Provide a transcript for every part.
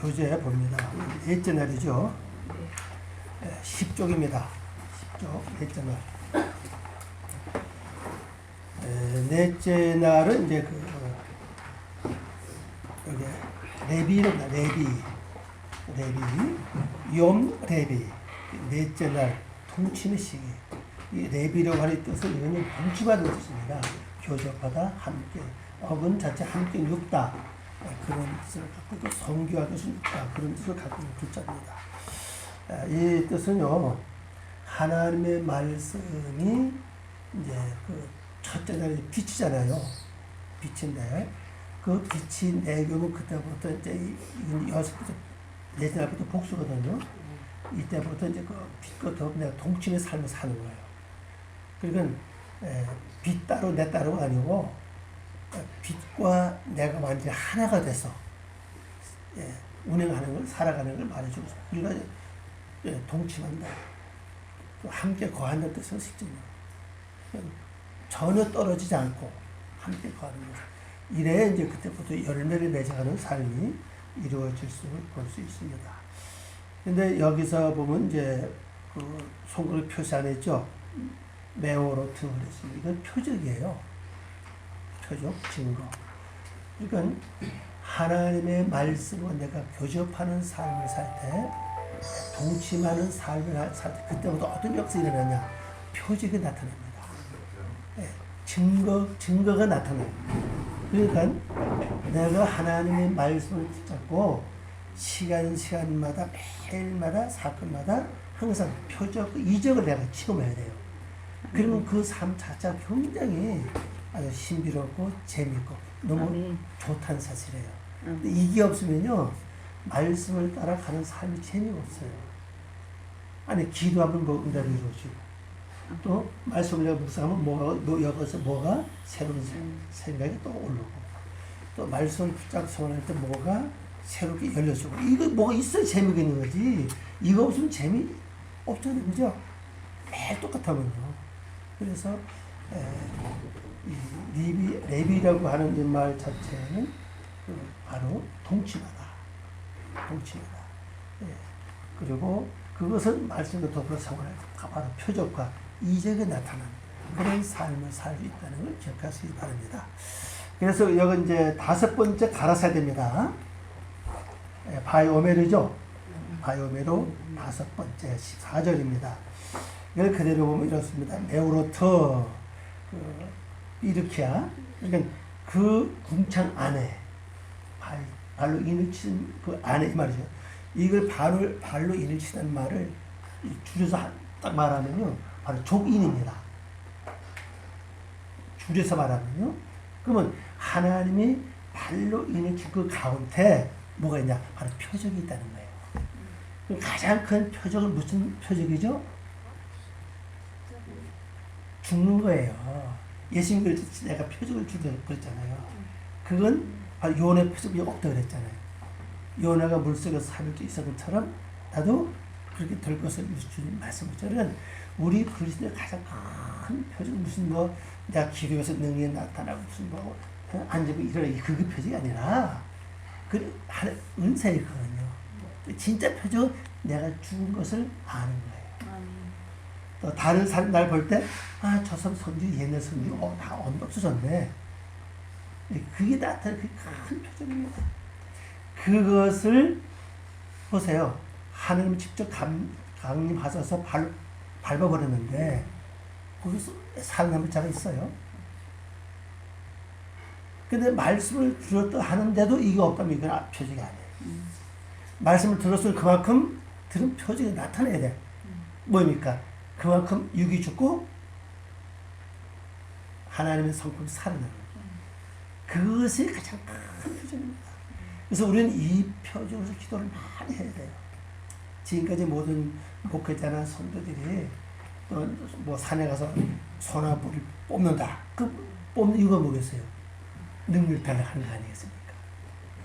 교재 봅니다. 넷째 날이죠. 10쪽입니다. 10쪽, 넷째 날. 넷째 날은 이제 여기 레비입니다. 레비, 욤 레비. 넷째 날 통치는 시기. 이 레비라고 하는 뜻은 이거는 통치받은 뜻입니다. 교접하다, 함께. 어근 자체 함께 눕다. 그런 뜻을 갖고 있고, 성교하기 눕다. 그런 뜻을 갖고 있는 글자입니다. 이 뜻은요, 하나님의 말씀이 이제 그 첫째 날에 빛이잖아요. 빛인데, 그 빛이 내려오면 그때부터 이제 여섯부터, 넷째 날부터 복수거든요. 이때부터 이제 그 빛과 더 내가 동침의 삶을 사는 거예요. 그러니까 빛 따로 내 따로가 아니고 빛과 내가 완전히 하나가 돼서 운행하는 걸, 살아가는 걸 말해주고 우리가 동침한다. 함께 거한다는 뜻은 실제입니다. 전혀 떨어지지 않고 함께 거하는 것. 이래야 이제 그때부터 열매를 맺어가는 삶이 이루어질 수 볼 수 있습니다. 근데 여기서 보면 이제 그 손가락 표시 안 했죠? 메오로트 그랬습니다. 이건 표적이에요. 표적, 증거. 그러니까 하나님의 말씀을 내가 교접하는 삶을 살 때, 동침하는 삶을 살 때, 그때부터 어떤 역사가 일어나냐? 표적이 나타납니다. 증거가 나타나요. 그러니까 내가 하나님의 말씀을 붙잡고 시간마다, 매일마다, 사건마다 항상 표적, 이적을 내가 체험해야 돼요. 그러면 그 삶 자체가 굉장히 아주 신비롭고 재밌고 너무 좋다는 사실이에요. 근데 이게 없으면요, 말씀을 따라가는 삶이 재미없어요. 아니, 기도하면 뭐 응답이 이루어지고, 또 말씀을 내가 묵상하면 여기서 뭐가 새로운 생각이 또 오르고, 또 말씀을 붙잡고 소원할 때 뭐가 새롭게 열려지고, 이거 뭐가 있어야 재미가 있는 거지. 이거 없으면 재미 없잖아요. 그죠? 매일 똑같다면요. 그래서 레비라고 하는 이 말 자체는 바로 동침하다. 그리고 그것은 말씀과 더불어 생활할 때 바로 표적과 이적이 나타나는 그런 삶을 살고 있다는 걸 기억하시기 바랍니다. 그래서 여기 이제 5번째 갈아서야 됩니다. 바이오메르죠. 바이오메르 5번째 14절입니다. 이걸 그대로 보면 이렇습니다. 메오로트, 이르키아. 그러니까 그 궁창 안에, 발로 인을 치는 그 안에 이 말이죠. 이걸 발로 인을 치는 말을 줄여서 딱 말하면요, 바로 족인입니다. 줄여서 말하면요. 그러면 하나님이 발로 인을 친 그 가운데 뭐가 있냐? 바로 표적이 있다는 거예요. 가장 큰 표적은 무슨 표적이죠? 죽는 거예요. 예수님 내가 표적을 주려고 그랬잖아요. 그건 바로 요나의 표적이 없다고 그랬잖아요. 요나가 물속에서 3일째 있었던 것처럼 나도 그렇게 될 것을 주님 말씀하셨죠. 그러니까 우리 그리스도의 가장 큰 표적은 무슨 뭐 내가 기도해서 능력이 나타나고 무슨 뭐 앉으면 일어나, 그게 표적이 아니라 그 하나의 은사이거든요. 진짜 표적은 내가 죽은 것을 아는 거예요. 또 다른 사람 날 볼 때, 저 사람 성질이 옛날 성질이 다 없어졌네. 그게 나타나는 그 큰 표정입니다. 그것을 보세요. 하나님 직접 강림하셔서 밟아버렸는데 거기서 살아남을 자가 있어요. 근데 말씀을 들었다 하는데도 이거 없다면 이건 표적이 아니에요. 말씀을 들었으면 그만큼 들은 표적이 나타나야 돼. 뭡니까? 그만큼 육이 죽고 하나님의 성품이 살아나는 거예요. 그것이 가장 큰 표적입니다. 그래서 우리는 이 표적으로 기도를 많이 해야 돼요. 지금까지 모든 목회자나 선도들이 또 뭐 산에 가서 소나무를 뽑는다. 그 뽑는 이유가 뭐겠어요? 능력 달라하는 거 아니겠습니까?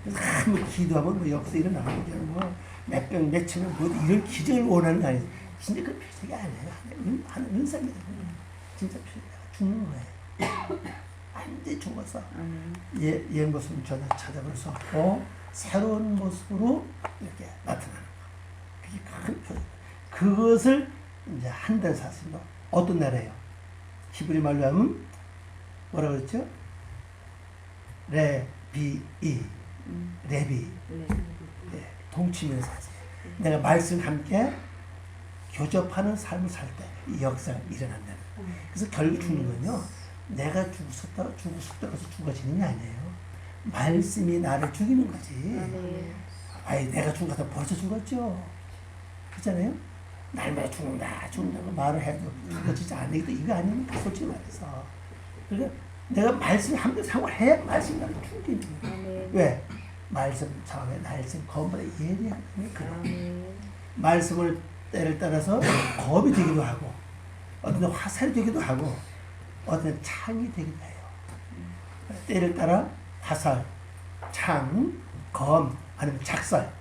그래서 뭐 기도하면 뭐 역사 일어나고 뭐 몇 병 몇 천명 뭐 이런 기적을 원하는 거 아니에요. 진짜 그 표적이 아니에요. 하는 은사입니다. 진짜 표적이 죽는 거예요. 완전히 죽어서 옛 모습을 전혀 찾아볼 수 없고 새로운 모습으로 이렇게 나타나는 거. 그게 큰 표현. 그것을 이제 한다는 사실로 어떤 나라예요? 히브리 말로 하면 뭐라 그랬죠? 레비이. 레비. 네, 동치미의 사실. 내가 말씀 함께 교접하는 삶을 살 때 이 역사가 일어난다는 거예요. 그래서 결국 죽는 건요. 내가 죽었다고 해서 죽어지는 게 아니에요. 말씀이 나를 죽이는 거지. 아예 내가 죽어서 벌써 죽었죠. 그렇잖아요. 날마다 죽는다고 말을 해도 죽어지지 않으니까 이거 아닙니까? 솔직히 말해서. 그러니까 내가 말씀 함께 생활해야 말씀이 나를 죽이는 거예요. 왜? 말씀 처음에 말씀 검보다 예리하다니. 말씀을 때를 따라서 검이 되기도 하고 어떤 화살이 되기도 하고 어떤 창이 되기도 해요. 때를 따라 화살, 창, 검 아니면 작살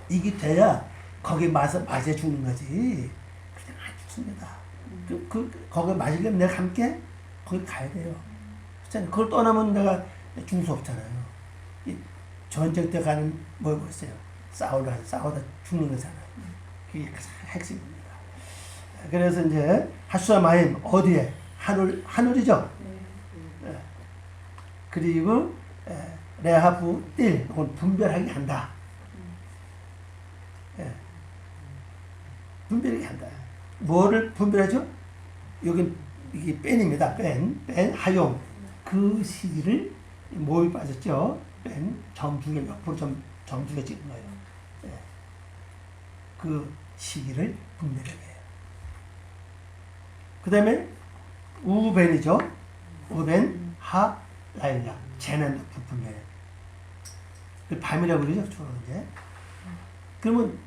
이게 돼야 거기에 맞아 죽는 거지. 그냥 안 죽습니다. 거기에 맞으려면 내가 함께 거기 가야 돼요. 그렇잖아요. 그걸 떠나면 내가 죽을 수 없잖아요. 전쟁 때 가는 뭐였어요? 싸우다 죽는 거잖아요. 그게 가장 핵심입니다. 그래서 이제 하수아마임 어디에? 하늘이죠. 그리고 레하부 띨 이건 분별하게 한다. 분별하게 한다. 뭐를 분별하죠? 여기 이게 뺀입니다. 뺀 하용 그 시기를 뭐에 빠졌죠? 뺀 점중에 옆으로 점중에 찍은 거예요. 그 시기를 분별하게 해요. 그 다음에 우벤이죠. 우벤 하라일라 재난도 분별해요. 밤이라고 그러죠. 주로 이제. 그러면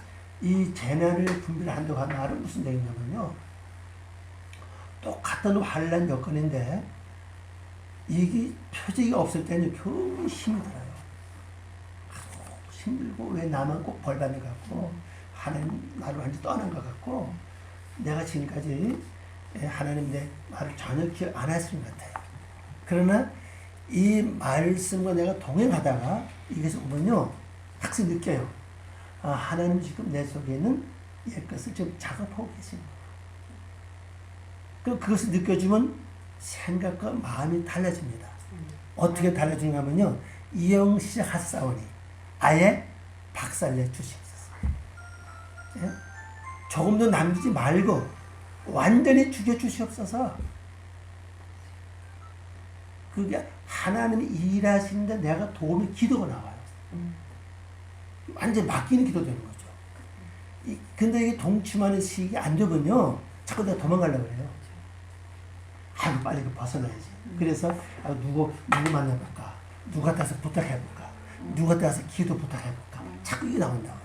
이 재난을 분별한다고 하는 말은 무슨 얘기냐면요. 똑같은 환란 여건인데 이게 표적이 없을 때는 겨우 힘이 들어요. 힘들고 왜 나만 꼭 벌받는 것 같고 하나님 나를 완전히 떠난 것 같고 내가 지금까지 하나님 내 말을 전혀 기억 안 했을 것 같아요. 그러나 이 말씀과 내가 동행하다가 이것을 보면요 확실히 느껴요. 아, 하나님 지금 내 속에 있는 옛것을 지금 작업하고 계십니다. 그럼 그것을 느껴주면 생각과 마음이 달라집니다. 어떻게 달라지는가 하면요. 이영 시작하사오니 아예 박살내 주시옵소서. 예? 조금도 남기지 말고 완전히 죽여 주시옵소서. 그게 하나님이 일하시는데 내가 도움이 기도가 나와요. 완전히 맡기는 기도 되는 거죠. 근데 이게 동침하는 시기 안 되면요. 자꾸 내가 도망가려고 그래요. 아이고 빨리 벗어나야지. 그래서 누구 만나볼까? 누구 같아서 부탁해볼까? 누구 같아서 기도 부탁해볼까? 자꾸 이게 나온다고요.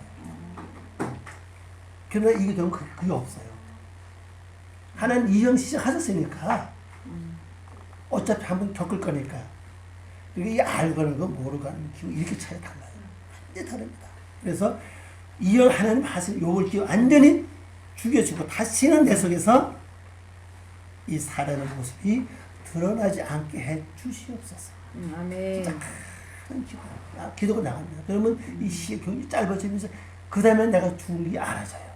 그러나 이게 되면 그게 없어요. 하나님 이전 시작하셨으니까 어차피 한번 겪을 거니까 이게 알고 하는 거 모르고 하는 기분 이렇게 차이 달라요. 완전히 다릅니다. 그래서 이전 하나님 하신 요걸 기워 완전히 죽여주고 다시는 내 속에서 이 살아가는 모습이 드러나지 않게 해 주시옵소서. 아멘. 기도가 나갑니다. 그러면 이 시의 경이 짧아지면서 그 다음에 내가 죽은 게 알아져요.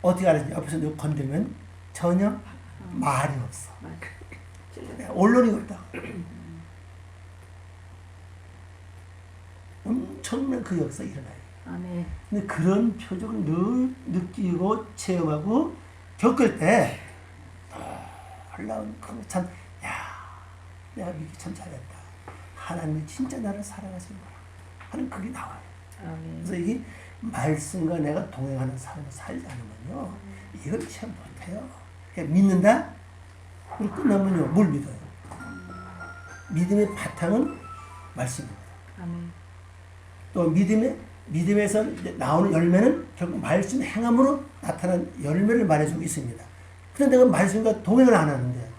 어떻게 알아지냐? 옆에서 누구 건들면 전혀 말이 없어. 언론이 없다. 엄청난 그 역사 일어나요. 아멘. 근데 그런 표적을 늘 느끼고 체험하고 겪을 때 놀라운 참, 내가 믿기 참 잘했다. 하나님이 진짜 나를 사랑하시는구나 하는 그게 나와요. 아멘. 그래서 이게 말씀과 내가 동행하는 삶을 살지 않으면요 이걸 체험 못해요. 그냥 믿는다? 그리고 끝나면요 뭘 믿어요? 믿음의 바탕은 말씀입니다. 아멘. 또 믿음에서 나오는 열매는 결국 말씀 행함으로 나타난 열매를 말해주고 있습니다. 근데 내가 말씀과 동행을 안 하는데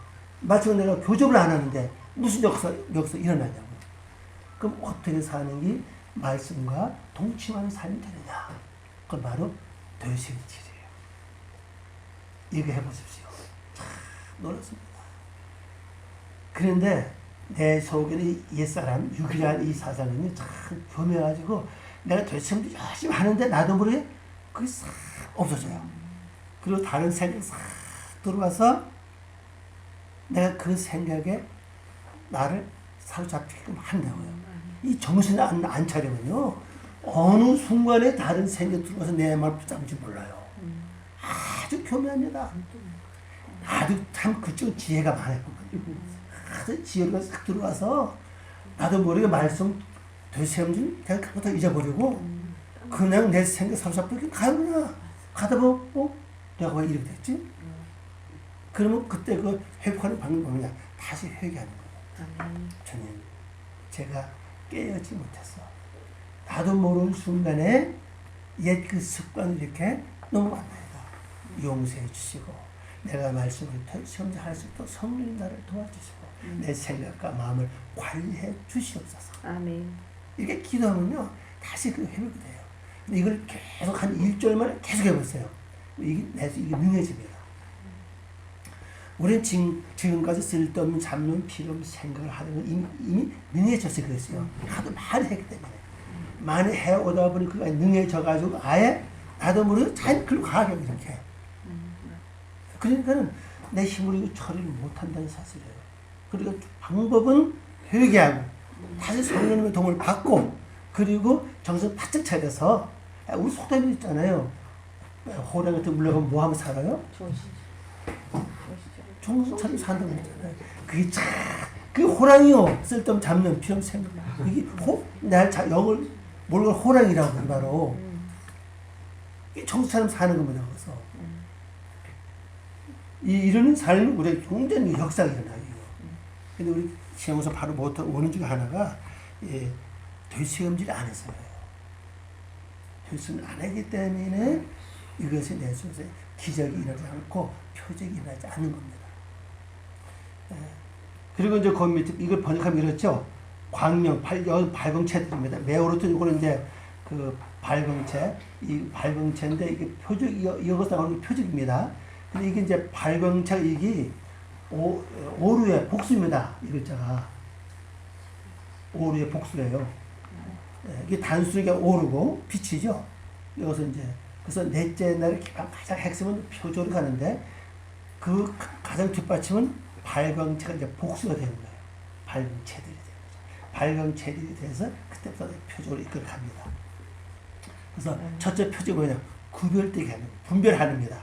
말씀과 내가 교접을 안 하는데 무슨 역사 일어나냐고. 그럼 어떻게 사는 게 말씀과 동침하는 삶이 되느냐. 그건 바로 되신질이에요. 이거 해보십시오. 참 놀랐습니다. 그런데 내 속에는 옛사람, 육이라는 이 사상이 참 교묘해가지고 내가 되심도 열심히 하는데 나도 모르게 그게 싹 없어져요. 그리고 다른 생각이 싹 들어와서 내가 그 생각에 나를 사로잡히게끔 한다고요. 이 정신을 안 차리면요, 어느 순간에 다른 생각이 들어와서 내 말 붙잡는지 몰라요. 아주 교묘합니다. 아주 참 그쪽 지혜가 많아요. 아주 지혜가 싹 들어와서 나도 모르게 말씀 되새김질 그냥 그것도 잊어버리고 그냥 내 생각 사로잡히게 가구나. 가다 보고 내가 왜 이렇게 됐지? 그러면 그때 그 회복하는 방법이 뭐냐? 다시 회개하는 거예요. 주님, 제가 깨어지 못했어. 나도 모르는 순간에 옛 그 습관을 이렇게 넘어간다. 용서해 주시고 내가 말씀을 성장할 수 있도록 성령이 나를 도와주시고 내 생각과 마음을 관리해 주시옵소서. 아멘. 이렇게 기도하면요 다시 그 회복이 돼요. 근데 이걸 계속 한 일주일만 계속 해보세요. 이게 능해집니다. 우리는 지금까지 쓸데없는 잡념, 필요없는 생각을 하는 건 이미 능해져서 그랬어요. 하도 많이 했기 때문에. 많이 해오다 보니 그가 능해져가지고 아예 나도 모르게 잘 글로 가게 이렇게. 그러니까는 내 힘으로 이거 처리를 못한다는 사실이에요. 그러니까 방법은 회개하고 다시 성령님의 도움을 받고 그리고 정신 바짝 차려서 우리 속담이 있잖아요. 호랑 같은 물러가면 뭐 하면 살아요? 정신 차리고 산다고 했잖아요. 그게 참, 그 호랑이요. 쓸데없는 잡념, 필요없는 생각. 이게 영을 모르는 호랑이라고 바로. 정신 차리면 사는 겁니다. 그래서. 이러는 삶은 우리가 굉장히 역사가 일어나요. 근데 우리 시험에서 바로 못 오는 중에 하나가 되새김질 안 해서 그래요. 되새김질 안 하기 때문에 이것이 내 속에서 기적이 일어나지 않고 표적이 일어나지 않는 겁니다. 그리고 이제 그 밑에 이걸 번역하면 이렇죠. 광명, 발광체들입니다. 매우로튼 이거는 이제 그 발광체, 이 발광체인데 이게 표적, 이것도 나오는 표적입니다. 근데 이게 이제 발광체 이게 오류의 복수입니다. 이 글자가 오류의 복수예요. 이게 단순하게 오르고 빛이죠. 여기서 이제 그래서 넷째 날에 가장 핵심은 표조로 가는데 그 가장 뒷받침은 발광체가 이제 복수가 되는 거예요. 발광체들이 되는 거죠. 발광체들이 돼서 그때부터 표조로 이끌어 갑니다. 그래서 첫째 표적이 뭐냐? 구별되게 하는, 분별하는입니다.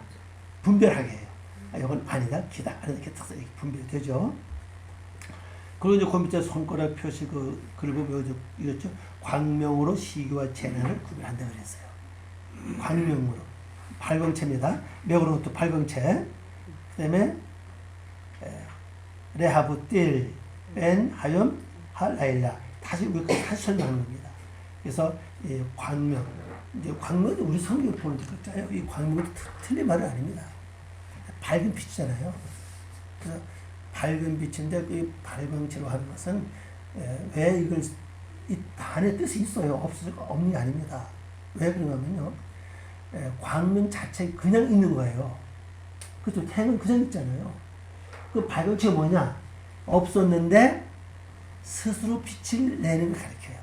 분별하게 해요. 이건 아니다, 기다. 이렇게 분별이 되죠. 그리고 이제 그 밑에 손가락 표시 글을 보면 이랬죠. 광명으로 시기와 재난을 구별한다 그랬어요. 광명으로. 발광체입니다. 맥으로 또 발광체. 그 다음에 레하브 띨, 벤, 하욤, 할라일라. 다시 설명하는 겁니다. 그래서 광명. 이제 광명은 우리 성경을 보는 글자예요. 이 광명은 틀린 말은 아닙니다. 밝은 빛이잖아요. 그래서 밝은 빛인데 그 발광체로 하는 것은 왜 이걸 이 단의 뜻이 있어요. 없는 게 아닙니다. 왜 그러냐면요. 광명 자체 그냥 있는 거예요. 그렇죠. 태양은 그냥 있잖아요. 그 발광체가 뭐냐? 없었는데 스스로 빛을 내는 걸 가르쳐요.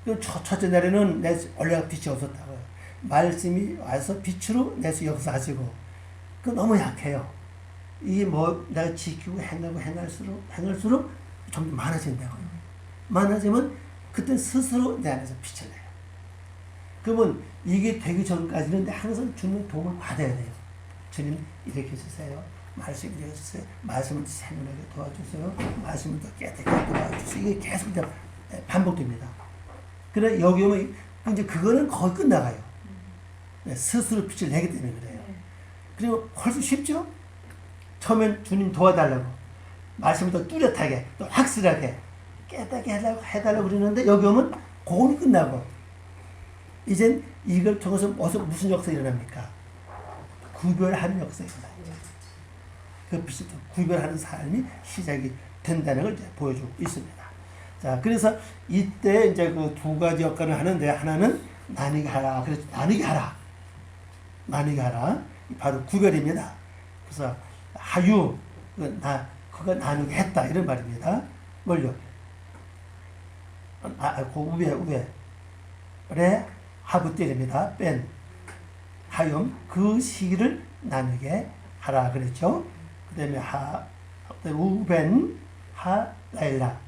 그 첫째 날에는 원래 빛이 없었다고요. 말씀이 와서 빛으로 내서 역사하시고 그 너무 약해요. 이게 내가 지키고 행할수록 점점 많아진다고요. 많아지면 그때 스스로 내 안에서 빛을 내요. 그러면 이게 되기 전까지는 항상 주님의 도움을 받아야 돼요. 주님 이렇게 해주세요. 말씀 이렇게 해주세요. 말씀을 생명하게 도와주세요. 말씀을 더 깨끗하게 도와주세요. 이게 계속 반복됩니다. 그래 여기 오면 이제 그거는 거의 끝나가요. 스스로 빛을 내기 때문에 그래요. 그리고 훨씬 쉽죠? 처음엔 주님 도와달라고 말씀을 더 뚜렷하게 또 확실하게 깨닫게 해달라고 그러는데 여기 오면 그거는 끝나고 이젠 이걸 통해서 무슨 역사가 일어납니까? 구별하는 역사가 일어나요. 그 빛을 구별하는 삶이 시작이 된다는 걸 이제 보여주고 있습니다. 자, 그래서 이때 이제 그 두 가지 역할을 하는데 하나는 나누게 하라. 그래서 나누게 하라. 바로 구별입니다. 그래서 하유, 그가 나누게 했다. 이런 말입니다. 뭘요? 그 위에 레 하부 때립니다. 뺀 하염 그 시기를 나누게 하라 그랬죠. 그 다음에 우벤 하 라일라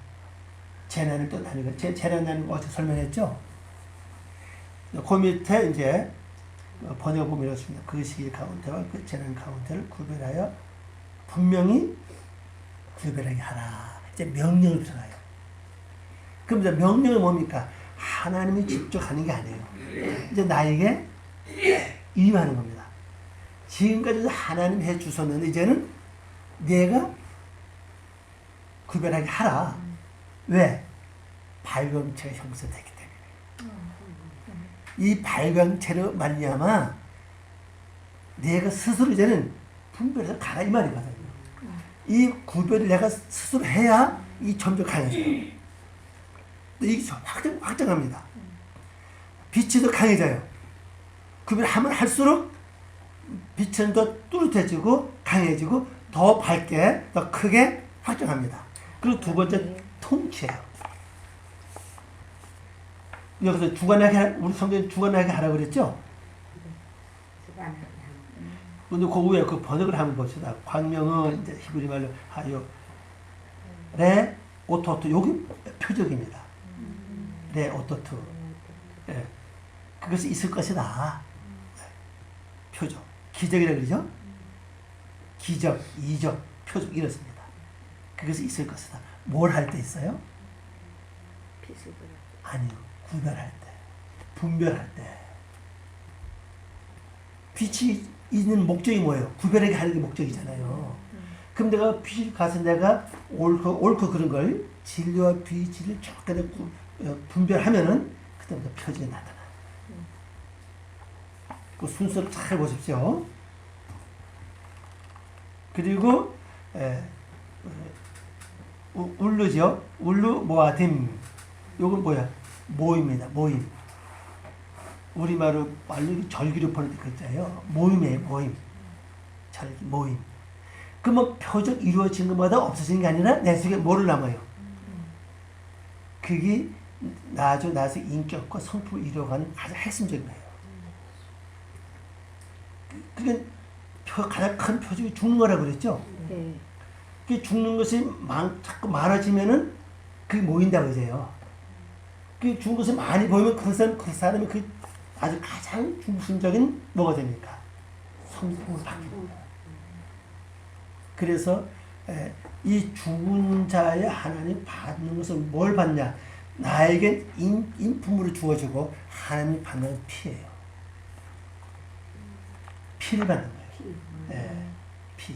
제난을 또 나누게 제난 나누는 거 어제 설명했죠. 그 밑에 이제 번역 보면 이렇습니다. 그 시기 가운데와 그 제난 가운데를 구별하여 분명히 구별하게 하라. 이제 명령을 들어가요. 그럼 이제 명령은 뭡니까? 하나님이 직접 하는 게 아니에요. 이제 나에게 임하는 겁니다. 지금까지 하나님 해 주셨는데 이제는 내가 구별하게 하라. 왜? 발광체가 형성되기 때문에. 이 발광체로 말미암아 내가 스스로 이제는 분별해서 가라 이 말이거든요. 이 구별을 내가 스스로 해야 이 점점 강해져요. 이게 확정합니다. 빛이 더 강해져요. 구별하면 할수록 빛은 더 뚜렷해지고 강해지고 더 밝게 더 크게 확정합니다. 그리고 두 번째 통치예요. 여기서 주관하게 우리 성경에 주관하게 하라고 그랬죠? 근데 그 위에 그 번역을 한번 봅시다. 광명은 이제 히브리 말로 하요 레 오토토 여기 표적입니다. 레 오토토 예. 그것이 있을 것이다. 표적 기적이라고 그러죠? 기적, 이적, 표적 이렇습니다. 그것이 있을 것이다. 뭘 할 때 있어요? 아니요. 구별할 때, 분별할 때. 빛이 있는 목적이 뭐예요? 구별하게 하는 게 목적이잖아요. 그럼 내가 빛을 가서 내가 옳고 그런 걸 진리와 비진리를 정확하게 분별하면은 그때부터 표적이 나타나요. 그 순서를 잘 보십시오. 그리고 울루죠. 울루 모아딤. 요건 뭐야? 모임입니다. 모임. 우리말로 절기로 보낼 때 그랬잖아요. 모임이에요. 모임. 절기 모임. 그 뭐 표적 이루어진 것마다 없어지는 게 아니라 내 속에 뭐를 남아요? 그게 나서 인격과 성품을 이루어가는 가장 핵심적인 거예요. 그게 가장 큰 표적이 죽는 거라고 그랬죠? 그 죽는 것이 자꾸 많아지면은 그게 모인다고 그러세요. 그 죽은 것이 많이 보이면 그 사람이 그 아주 가장 중심적인 뭐가 됩니까? 성품을 바뀝니다. 그래서 이 죽은 자의 하나님 받는 것은 뭘 받냐? 나에게 인품으로 주어지고 하나님이 받는 피예요. 피를 받는 거예요. 피.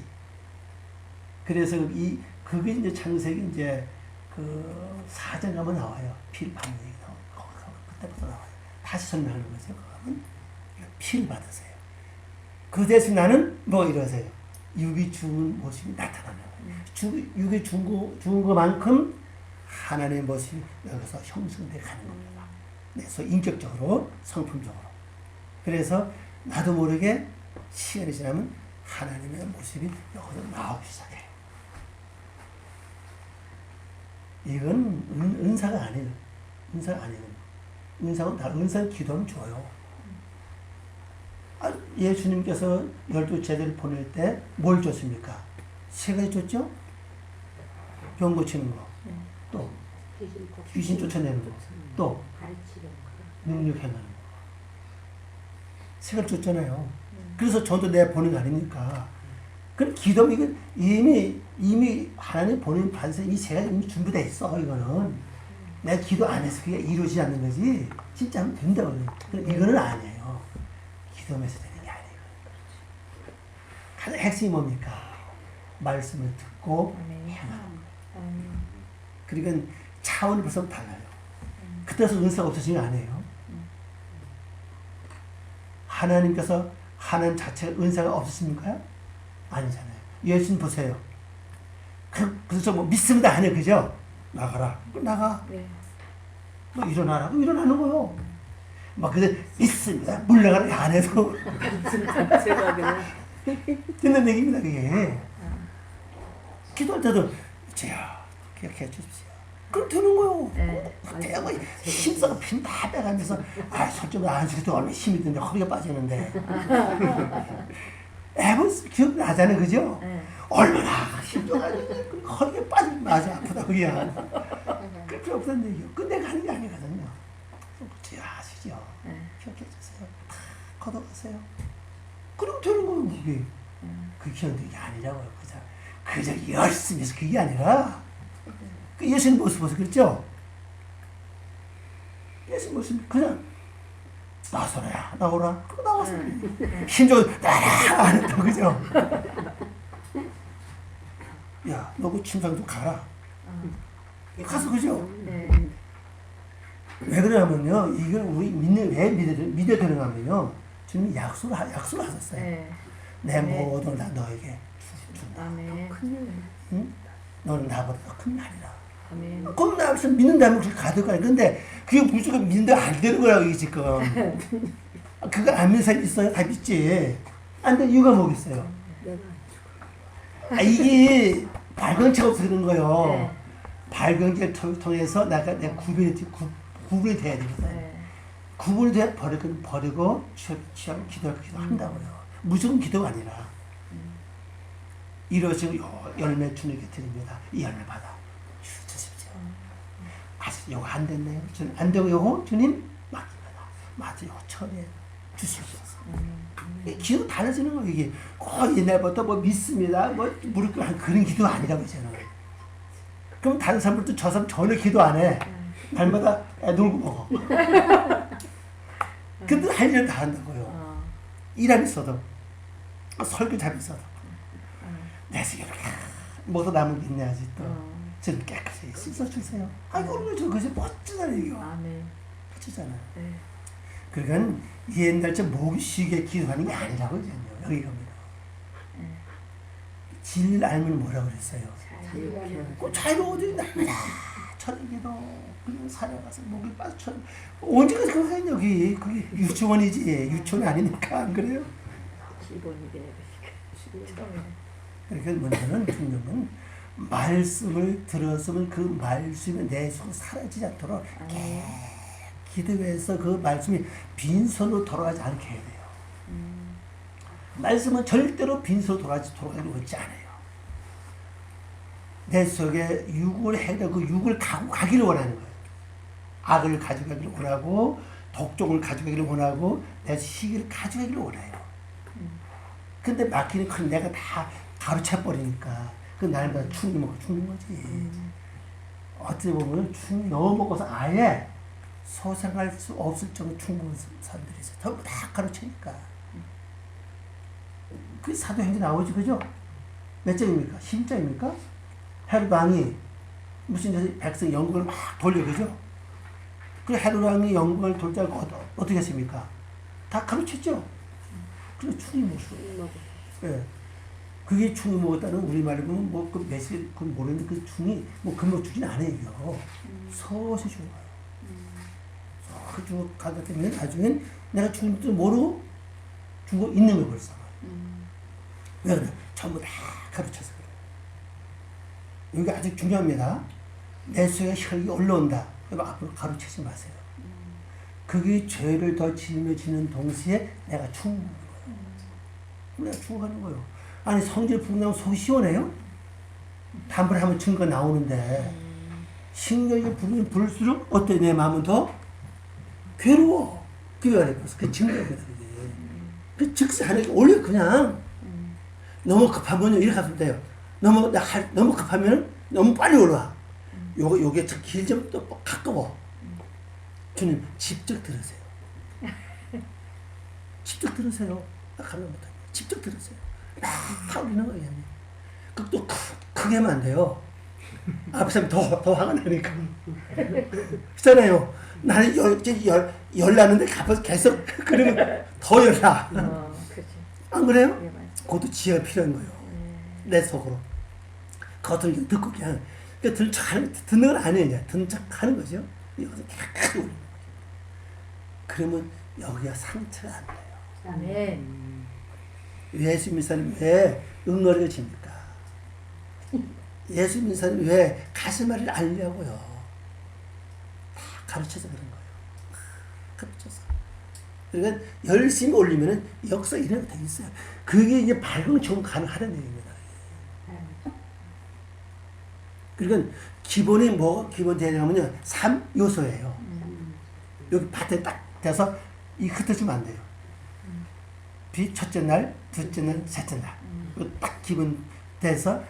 그래서 그게 이제 창세기 이제 그 4장 가면 나와요. 피를 받는 얘기 나와요. 그때부터 나와요. 다시 설명하는 거죠. 그러면 피를 받으세요. 그 대신 나는 뭐 이러세요. 육이 죽은 모습이 나타나는 거예요. 육이 죽은 것만큼 하나님의 모습이 여기서 형성돼 가는 겁니다. 네, 그래서 인격적으로, 성품적으로. 그래서 나도 모르게 시간이 지나면 하나님의 모습이 여기서 나오기 시작해요. 이건 은사가 아니에요. 은사가 아니에요. 은사는 기도하면 줘요. 예수님께서 12제자를 보낼 때 뭘 줬습니까? 3가지 줬죠? 병 고치는 거. 또 귀신 쫓아내는 거. 또 능력 행하는 거. 3가지 줬잖아요. 그래서 저도 내가 보낸 거 아닙니까? 그럼 기도는 이건 이미 하나님 보낸 반세 이 3가지 이미 준비되어 있어. 이거는 내가 기도 안 해서 그게 이루어지지 않는 거지. 진짜 하면 된다고. 이거는 아니에요. 기도하면서 되는 게 아니에요. 가장 핵심이 뭡니까? 말씀을 듣고 행하는 거예요. 그러니까 차원이 벌써 달라요. 그때서 은사가 없어지는 게 아니에요. 하나님께서 하나님 자체가 은사가 없으십니까? 아니잖아요. 예수님 보세요. 그래서 뭐 믿습니다 아니에요. 그죠? 나가라. 나가. 뭐 일어나라. 일어나는 거요. 막 그래 믿습니다. 물러가라 안 해도 듣는 얘기입니다. 그게 기도할 때도 주여 기억해 주십시오. 그럼 되는 거요. 네. 그때 뭐 힘써서 핀 다 빼가면서 솔직히 안 쓰기도 얼마나 힘이 드는데 허리가 빠지는데 해본 기억나잖아요, 그죠? 네. 얼마나 힘줘가지고 허리가 빠지면 맞아 아프다 그냥. 그럴 필요 없다는 얘기요. 그 내가 하는 게 아니거든요. 그렇지 아시죠? 네. 기억해주세요. 다 걷어가세요. 그럼 되는 거예요 그게. 그 기억도 이게 아니라고요. 그저 열심히 해서 그게 아니라 그 예수님 모습 보세요. 그랬죠? 예수님 모습 그냥 나서라 나오라 그거 나왔어. 힘줘서 나라 하는다 그죠? 야 너 그 침상 좀 가라. 가서 그죠? 네. 왜 그러냐면요 이걸 우리 왜 믿어 들어가면요 주님이 약속을 하셨어요. 네. 내 모든 다 너에게 준다. 아멘. 응? 너는 나보다 더 큰 날이라. 아멘. 그럼 나면서 믿는다면 그렇게 가득하니. 근데 그게 무조건 믿는다 안 되는 거라고 이게 지금. 그거 안 믿는 사람 있어요? 다 믿지. 안 되는 이유가 뭐겠어요? 이게 발견체가 없어서 그런 거예요. 네. 발견체를 통해서 내가 구분이 돼야 되거든. 네. 구분이 돼 버리고 취하고 기도한다고요. 무조건 기도가 아니라 이러시고 열매 주님께 드립니다. 이 열매 받아 주십시오. 아직 요거 안 됐네요. 주님 안 되고 요거 주님 맡깁니다. 맞아 요거 처리해 주시옵소서. 기도 달라지는 거예요. 이게 옛날부터 뭐 믿습니다. 뭐 무릎 꿇는 그런 기도 아니라고 했잖아요. 그럼 다른 사람들도 저 사람 전혀 기도 안 해. 날마다 애 놀고 먹어. 근데 할 일은 다 한다고요. 일 안 있어도 설교 잘 있어도 내 생각에 뭐도 남은 게 있네 아직도. 저는 깨끗이 씻어주세요. 오늘 저 그것이 멋지잖아요 이거. 아멘. 멋지잖아요. 네. 그러니까 옛날처럼 목이 쉬게 기도하는 게 아니라고 이제요. 여기 겁니다. 진리를 알면 뭐라고 그랬어요? 그 자유로워지는 날마다 저녁에도 그냥 살아가서 목이 빠져. 언제까지 그거 해 여기. 그게 유치원이지. 유치원이 아니니까 안 그래요? 기본이 돼야 되니까. 그러니까 먼저는 중요한 말씀을 들었으면 그 말씀이 내 속으로 사라지지 않도록 기도해서 그 말씀이 빈손으로 돌아가지 않게 해야 돼요. 말씀은 절대로 빈손으로 돌아가려고 하지 않아요. 내 속에 육을 해도 그 육을 가기를 원하는 거예요. 악을 가져가기를 원하고 독종을 가져가기를 원하고 내 시기를 가져가기를 원해요. 근데 막히는 큰 내가 다 가로채버리니까 그 날마다 충이 먹고 죽는 거지. 어찌 보면 충이 너무 먹어서 아예 소생할 수 없을 정도 충 먹은 사람들이 있어요. 전부 다 가로채니까. 그 사도행전 나오지 그죠? 몇 장입니까? 11장입니까? 헤롯 왕이 무슨 데서 백성 영국을 막 돌려 그죠? 그 헤롯 왕이 영국을 돌자고 어떻게 했습니까? 다 가로챘죠? 그래 충이 먹었어. 예. 그게 충이 먹었다는 우리말로 보면 뭐 그 매실 그 모르는 그 충이 뭐 금방 죽진 않아요. 서서히 죽어요. 서서히 죽어 가다 때문에 나중엔 내가 죽은 줄 모르고 죽어 있는 거 벌써. 왜 그래? 전부 다 가르쳐서 그래요. 여기 아주 중요합니다. 내 속에 혈이 올라온다. 그럼 앞으로 가르치지 마세요. 그게 죄를 더 짊어지는 동시에 내가 죽는 거예요. 내가 죽어가는 거예요. 아니 성질 부르면 속이 시원해요? 담배를 하면 증거 나오는데 신경이 부르면 부를수록 어때 내 마음은 더 괴로워. 그게 아니라 그 증거입니다. 그 즉시 하는 게 원래 그냥 너무 급하면 이렇게 하면 돼요. 너무 급하면 너무 빨리 올라와. 요게 길 좀 또 가까워. 주님 직접 들으세요. 직접 들으세요. 가면 못해. 직접 들으세요. 막 울리는 거예요. 그또 크게 하면 안 돼요. 앞에 사람 더 화가 나니까. 그렇잖아요. 나는 열 나는데 계속 그러면 더 열나. 안 그래요? 그것도 지혜가 필요한 거예요. 내 속으로. 겉으로 듣고 그냥 듣는 건 아니에요. 듣는 척 하는 거죠. 여기서 크게 울리는 거예요. 그러면 여기가 상처가 안 돼요. 아멘. 예수 믿는 사람이 왜 응어리가 집니까? 예수 믿는 사람이 왜 가슴앓이를 앓냐고요. 가르쳐서 그런 거예요. 가르쳐서. 그러니까 열심히 올리면은 역사 이래가 돼 있어요. 그게 이제 발광처럼 가능하다는 얘기입니다. 그러니까 기본이 뭐 기본 되냐면요 3요소예요. 여기 밭에 딱 돼서 이 흩어지면 안 돼요. 첫째 날, 둘째 날, 셋째 날. 이거 딱 기본 돼서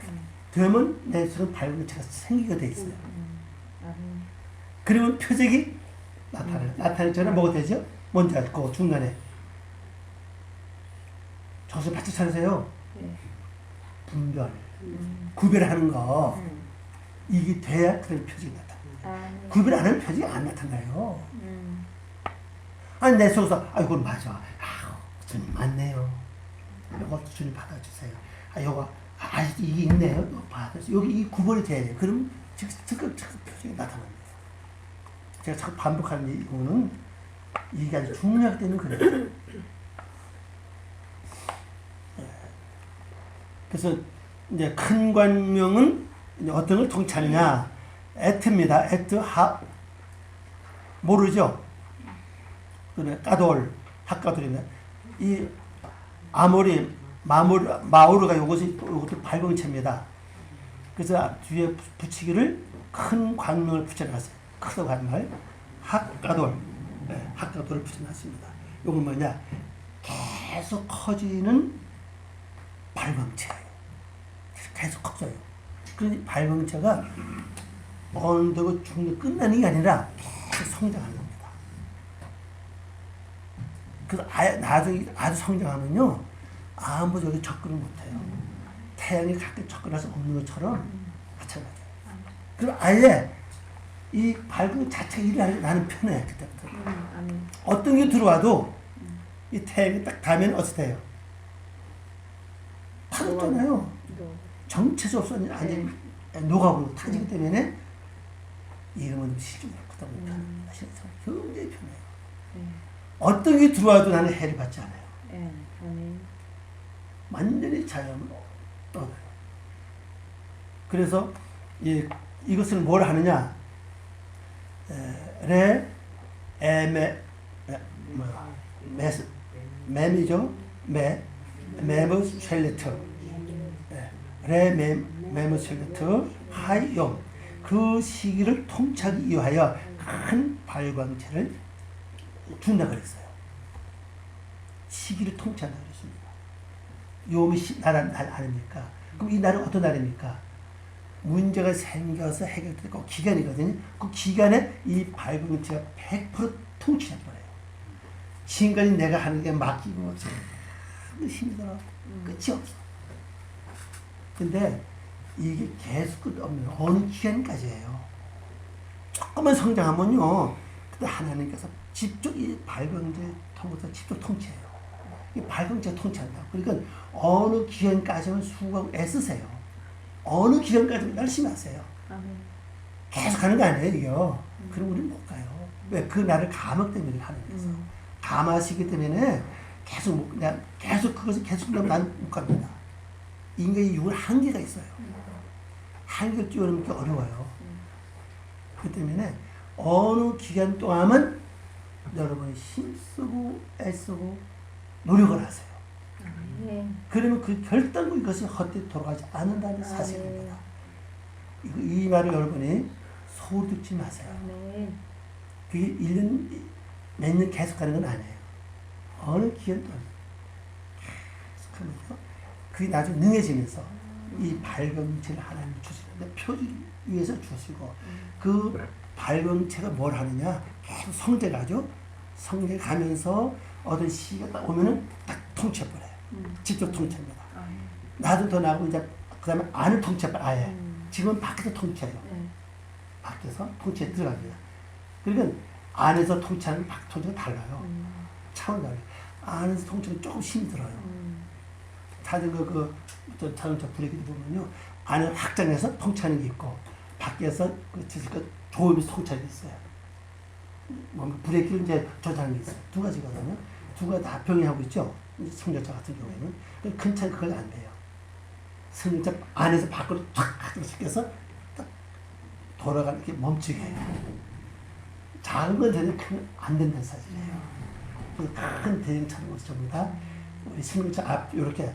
되면 내 손은 발광체가 생기게 돼 있어요. 그러면 표적이 나타나요. 나타나기 전에 뭐가 되죠? 뭔지 알고 중간에 정신 바짝 차리세요. 분별, 구별하는 거 이게 돼야 그런 표적이 나타나요. 구별 안 하는 표적이 안 나타나요. 아니 내 속에서 이거 맞아. 주님 맞네요. 이것도 주님 받아주세요. 요거 이게 있네요. 이거 받아주세요. 여기 이 구별이 돼야 돼요. 그럼 즉각 표정이 나타납니다. 제가 자꾸 반복하는 이유는 이게 아주 중요하기 때문에 그래요. 그래서 이제 큰 관명은 이제 어떤 걸 통치하느냐? 에트입니다. 에트 모르죠? 그래 까돌 핫까돌입니다. 이 마오르가 요것도 발광체입니다. 그래서 뒤에 붙이기를 큰 광명을 붙여놨어요. 큰 광명을 핫까돌, 핫까돌을 붙여놨습니다. 요건 뭐냐? 계속 커지는 발광체예요. 계속 커져요. 그러니 발광체가 어느 정도 중력 끝나는 게 아니라 계속 성장하는 겁니다. 그래서 나중에 아주 성장하면요 아무 저기 접근을 못해요. 태양이 가끔 접근할 수 없는 것처럼 마찬가지예요. 그럼 아예 이 밝은 자체가 일을 나는 편해 그때부터. 어떤 게 들어와도 이 태양이 딱 닿으면 어떻게 돼요? 타졌잖아요. 정체수 없었냐 아니 녹아버리고 타지기 때문에 이름은 실증이 없다 보니까 굉장히 편해요. 어떤 게 들어와도 나는 해를 받지 않아요. 완전히 자연으로 떠나요. 그래서 이것을 뭘 하느냐? 맴이죠. 메무 쉘레트. 메무 쉘레트 하이용. 그 시기를 통치하기 위하여 큰 발광체를 준다 그랬어요. 시기를 통치한다 그랬습니다. 요미 나라 아닙니까? 그럼 이 나라는 어떤 나라입니까? 문제가 생겨서 해결되고 기간이거든요. 그 기간에 이 발광체가 100% 통치해버려요. 지금까지 내가 하는 게 맡기고 힘이 들어. 끝이 없어. 근데 이게 계속 끝없는 어느 기간까지예요. 조금만 성장하면요. 그때 하나님께서 직접 이 발광체 통해서 직접 통치해요. 이 발광체 통치한다. 그러니까 어느 기간까지는 수고하고 애쓰세요. 어느 기간까지는 열심히 하세요. 계속 하는 거 아니에요, 이게요. 그럼 우리는 못 가요. 왜? 그 나를 감옥 때문에 하는 거예요. 감하시기 때문에 계속 그것을 계속 하면 난 못 갑니다. 인간의 육은 한계가 있어요. 한계를 뛰어넘기 어려워요. 그렇기 때문에 어느 기간 동안은 여러분이 힘쓰고 애쓰고 노력을 하세요. 그러면 그 결단고 이것이 헛되이 돌아가지 않는다는 사실입니다. 이 말을 여러분이 소홀히 듣지 마세요. 그게 1년, 몇 년 계속 가는 건 아니에요. 어느 기간 동안 계속 하면서 그게 나중에 능해지면서 이 발광체를 하나님 주시는데 표준 위에서 주시고 그 발광체가 뭘 하느냐 계속 성장하죠. 성장하면서 어떤 시기가 딱 오면은 딱 통치해버려요. 직접 통치합니다. 나도 더 나고 이제 그 다음에 안을 통치해버려요. 아예. 지금은 밖에서 통치해요. 밖에서 통치에 들어갑니다. 그러니까 안에서 통치하는 밖 통치가 달라요. 차원이 달라요. 안에서 통치는 조금 힘이 들어요. 자전거 자동차 브레이크도 보면요. 안에 확장해서 통치하는 게 있고 밖에서 조음에서 통치하는 게 있어요. 브레이크를 이제 조절하는 게 있어요. 두 가지거든요. 두 가지 다 병행하고 있죠. 승용차 같은 경우에는. 큰 차는 그걸 안 돼요. 승용차 안에서 밖으로 탁 시켜서 딱 돌아가는 게 멈추게 해요. 작은 건 되는데 큰 안 된다는 사실이에요. 큰 대형 자동차 전부 다 우리 승용차 앞 이렇게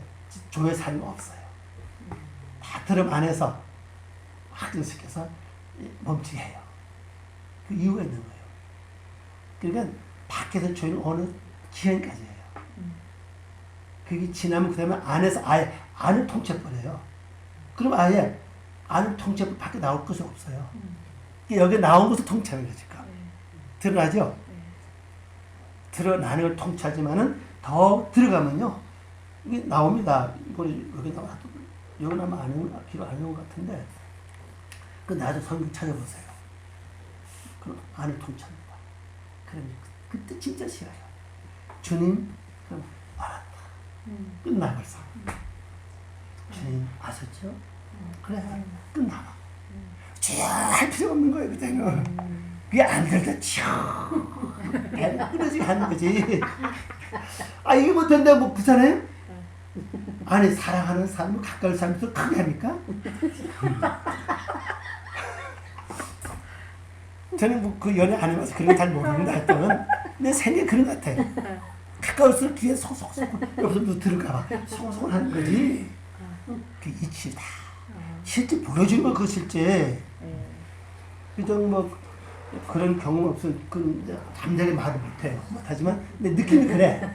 조에 사는 거 없어요. 다 드럼 안에서 확정시켜서 멈추게 해요. 그 이유가 있는 거예요. 그러니까 밖에서 조이는 어느 기한까지예요. 그게 지나면 그 다음에 안에서 아예 안을 통째버려요. 그럼 아예 안을 통째 밖에 나올 것이 없어요. 여기 나온 것을 통째하는 거지. 드러나죠? 드러나는 걸 통치하지만은 더 들어가면요 이게 나옵니다. 이번에 여기 나와 여기 나면 아는 기로 아는 것 같은데 그 나중에 성경 찾아보세요. 그 안을 통치합니다. 그럼 그때 진짜 싫어요. 주님 그럼 알았다. 끝나 벌써. 주님 아셨죠? 그래 끝나. 할 필요 없는 거예요 그때는. 그게 안 될 때 치우 끊어지게 하는 거지. 아 이게 뭐 된다 뭐 부산에 아니 사랑하는 사람을 가까운 사람부터 크게 합니까? 저는 뭐 그 연애 안 해봐서 그런 거 잘 모르는데 하여튼 내 생각이 그런 것 같아. 가까울수록 귀에 속속속 옆에서 들어가 속속속 하는 거지. 그 이치다. 실제 보여주는 거 그거 실제. 그정 뭐 그런 경험 없으면 그 담대하게 말을 못해요. 못하지만 내 느낌이 그래.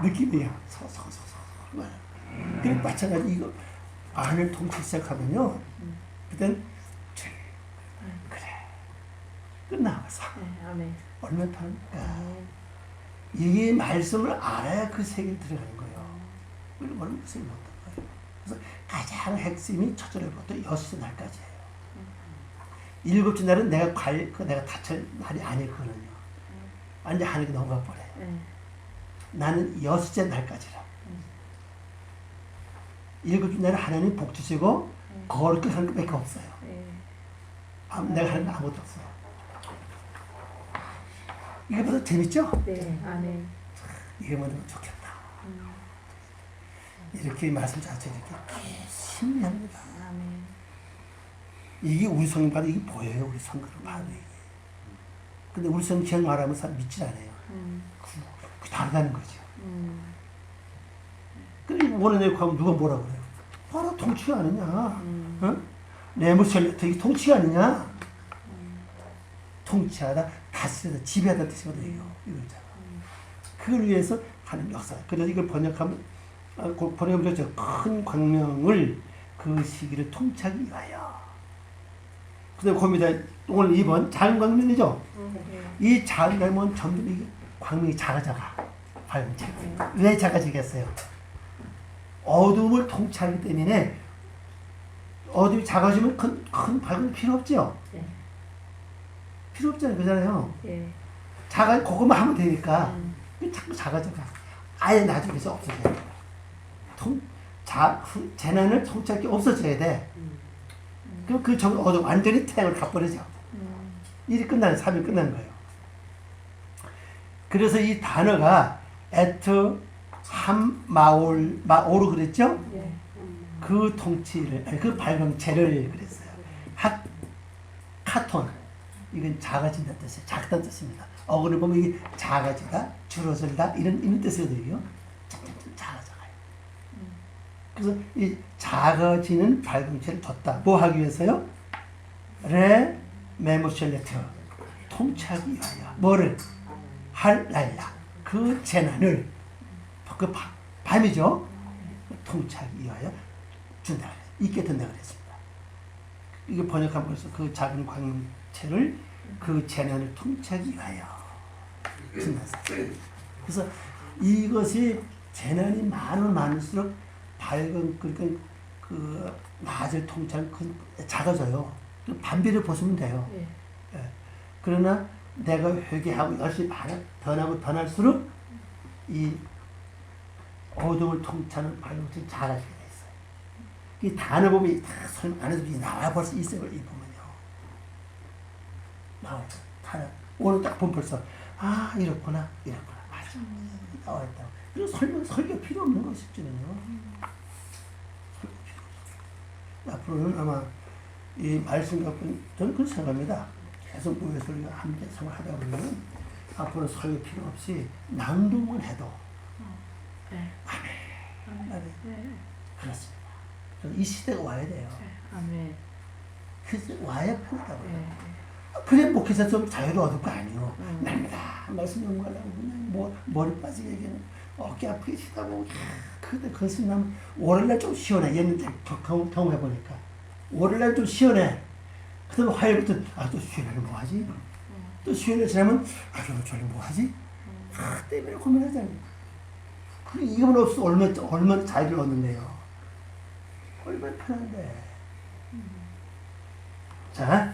느낌이야. 서서서서. 그 마찬가지 이거 안을 통치 시작하면요. 그땐 그래 끝나가서 얼마나 편합니까? 이게 말씀을 알아야 그 세계에 들어가는 거예요. 얼마나 말씀을 못한 거예요. 그래서 가장 핵심이 첫절부터 6시 날까지예요. 7째 날은 내가 내가 다칠 날이 아니거든요. 완전 하늘이 넘어가 버려요. 나는 6째 날까지라. 7째 날은 하나님 복 주시고 거룩하게 하는 것밖에 없어요. 내가 하는 거 아무것도 없어요. 이게 벌써 재밌죠? 네. 아멘. 이게 뭐냐면 좋겠다. 이렇게 말씀 자체 이렇게 신비합니다. 아멘. 이게 우리 성경 봐도 이게 보여요. 우리 성경을 봐도 이게. 근데 우리 성경 기억 말하면 사람 믿질 않아요. 그 다르다는 거죠. 그리고 원하는 하면 누가 뭐라 그래요? 봐라 통치가 아니냐. 어? 네모셀레트 이게 통치가 아니냐. 통치하다, 다스리다, 지배하다 뜻이거든요. 이거잖아. 그걸 위해서 하는 역사. 그래서 이걸 번역하면 번역하면 큰 광명을 그 시기를 통치하기 위하여. 그다음에 겁니다. 오늘 2번 작은 광명이죠. 이 작은 광명은 전부 이 광명이 작아져가. 밝은 왜 작아지겠어요? 어둠을 통치하기 때문에 어둠이 작아지면 큰 밝은 필요 없죠. 네. 필요 없잖아요, 그잖아요. 네. 그것만 하면 되니까 자꾸 작아져가. 아예 나중에서 없어져야 돼. 재난을 통치할 게 없어져야 돼. 그럼 그 어둠 완전히 태양을 가버리죠. 일이 끝나는 3일 끝나는 거예요. 그래서 이 단어가 에트 마오르 그랬죠? 네. 그 통치를 그 발광체를 그랬어요. 카톤 이건 작아진다는 뜻이에요. 작다는 뜻입니다. 어근을 보면 이게 작아지다, 줄어들다 이런 뜻이거든요. 점점 작아져가요. 그래서 이 작아지는 발광체를 줬다. 뭐 하기 위해서요? 메모셜레트 통치하기 위하여 뭐를 할랄라 그 재난을 그 밤이죠. 통치하기 위하여 준다. 있게 된다 그랬습니다. 이게 번역하면 그 작은 광체를 그 재난을 통치하기 위하여 준다. 그래서 이것이 재난이 많을수록 밝은 그러니까 그 낮을 통치하는 작아져요. 반비를 보시면 돼요. 네. 예. 그러나 내가 회개하고 열심히 더 나고 더 날수록 이 어둠을 통치하는 발광체가 작아지게 돼 있어요. 이 단어 보면 다 설명 안에서 나와 벌써 있어요. 이 보면요. 나와요. 오늘 딱 보면 벌써 이렇구나. 맞아. 나와 있다. 그리고 설교 필요 없는 거 싶지는요. 앞으로는 아마 이 말씀 갖고 저는 그렇게 생각합니다. 계속 모여서 우리가 함께 생활하다 보면 앞으로 설교 필요 없이 낭독만 해도 네. 아멘. 네. 그렇습니다. 이 시대가 와야 돼요. 아멘. 그래서 와야 편하다고요. 네. 그래 목회자 좀 자유를 얻을 거 아니에요. 날마다 말씀 연구하려고 그냥 머리 빠지게 얘기는 어깨 아프게 쉬다 보고 근데 그것은 난 월요일날 좀 시원해. 옛날 경험해보니까 월요일날 좀 시원해. 그 다음에 화요일부터 또 수요일날 뭐하지? 또 수요일날 지나면 그럼 저녁 뭐하지? 때문에 고민하잖아요. 그 이거만 없어 얼마나 자유를 얻는데요. 얼마나 편한데. 자,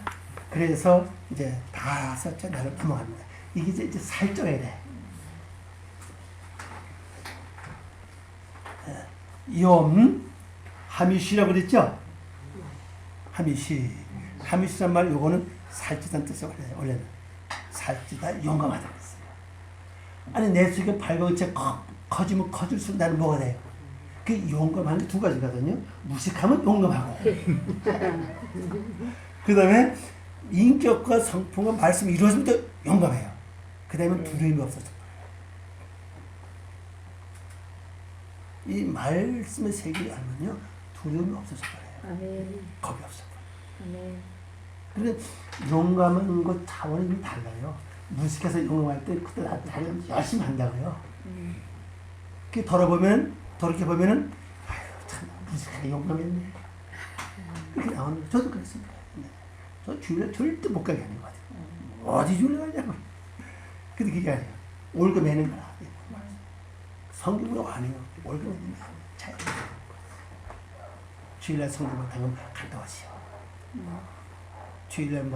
그래서 이제 5째 날을 넘어갑니다. 이게 이제 살쪄야 돼. 염, 하미시라고 그랬죠? 하미시란 말, 요거는 살찌다는 뜻이 원래는 살찌다, 용감하다 그랬어요. 아니, 내 속에 발광체 커지면 커질수록 나는 뭐가 돼요? 그 용감한 게 두 가지거든요. 무식하면 용감하고. 그 다음에 인격과 성품과 말씀이 이루어지면 또 용감해요. 그 다음에 두려움이 없어져. 이 말씀의 세계를 알면요, 두려움이 없어져 버려요. 아멘. 겁이 없어 버려요. 아멘. 근데 용감한 것 차원이 달라요. 무식해서 용감할 때 그때 나를 열심히 한다고요. 그 돌이켜보면은 아유 참 무식하게 용감했네. 그렇게 나오는 거 저도 그랬습니다. 저 주일에 절대 못 가게 하는 것 같아요. 어디 주일에 가냐고. 근데 그게 아니에요. 올거 매는 거라. 성경으로 안 해요. 올거 매는 거 잘. 주일날 성경을 당하면 갔다 오시오. 주일날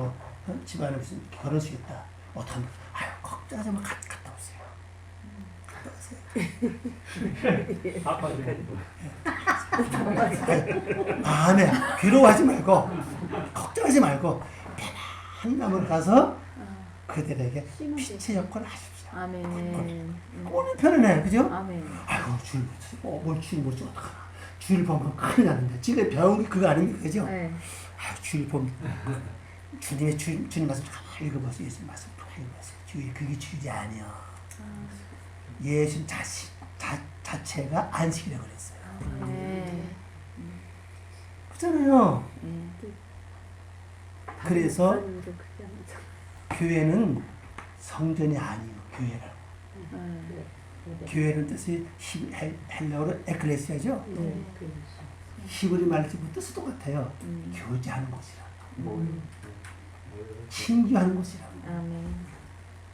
집안에 무슨 결혼식 있다. 어떤 아유 걱정하지 마 갔다 오세요. 갔다 오세요. 마음에 괴로워하지 말고 걱정하지 말고 편안히 남을 가서 그들에게 빛의 역할을 하십시오. 아멘. 오늘 편안해, 그죠? 아멘. 아이고 주일 뭘 주일 못지 어떡하나. 주일 보면 큰일 나는데 지금 배운 게 그거 아닙니까, 그죠? 네. 아유 주일 보면 주님 말씀 다 읽어보세요. 예수님 말씀 다 읽어보세요. 주일 그게 주일이 아니야. 예수님 자체가 안식이라고 그랬어요. 네. 그렇잖아요. 그래서 교회는 성전이 아니에요. 교회라. 교회는 뜻이 헬라어로 에클레시아죠. 히브리 말뜻 뜻이 똑같아요. 교제하는 곳이라. 친교하는 곳이라. 아멘.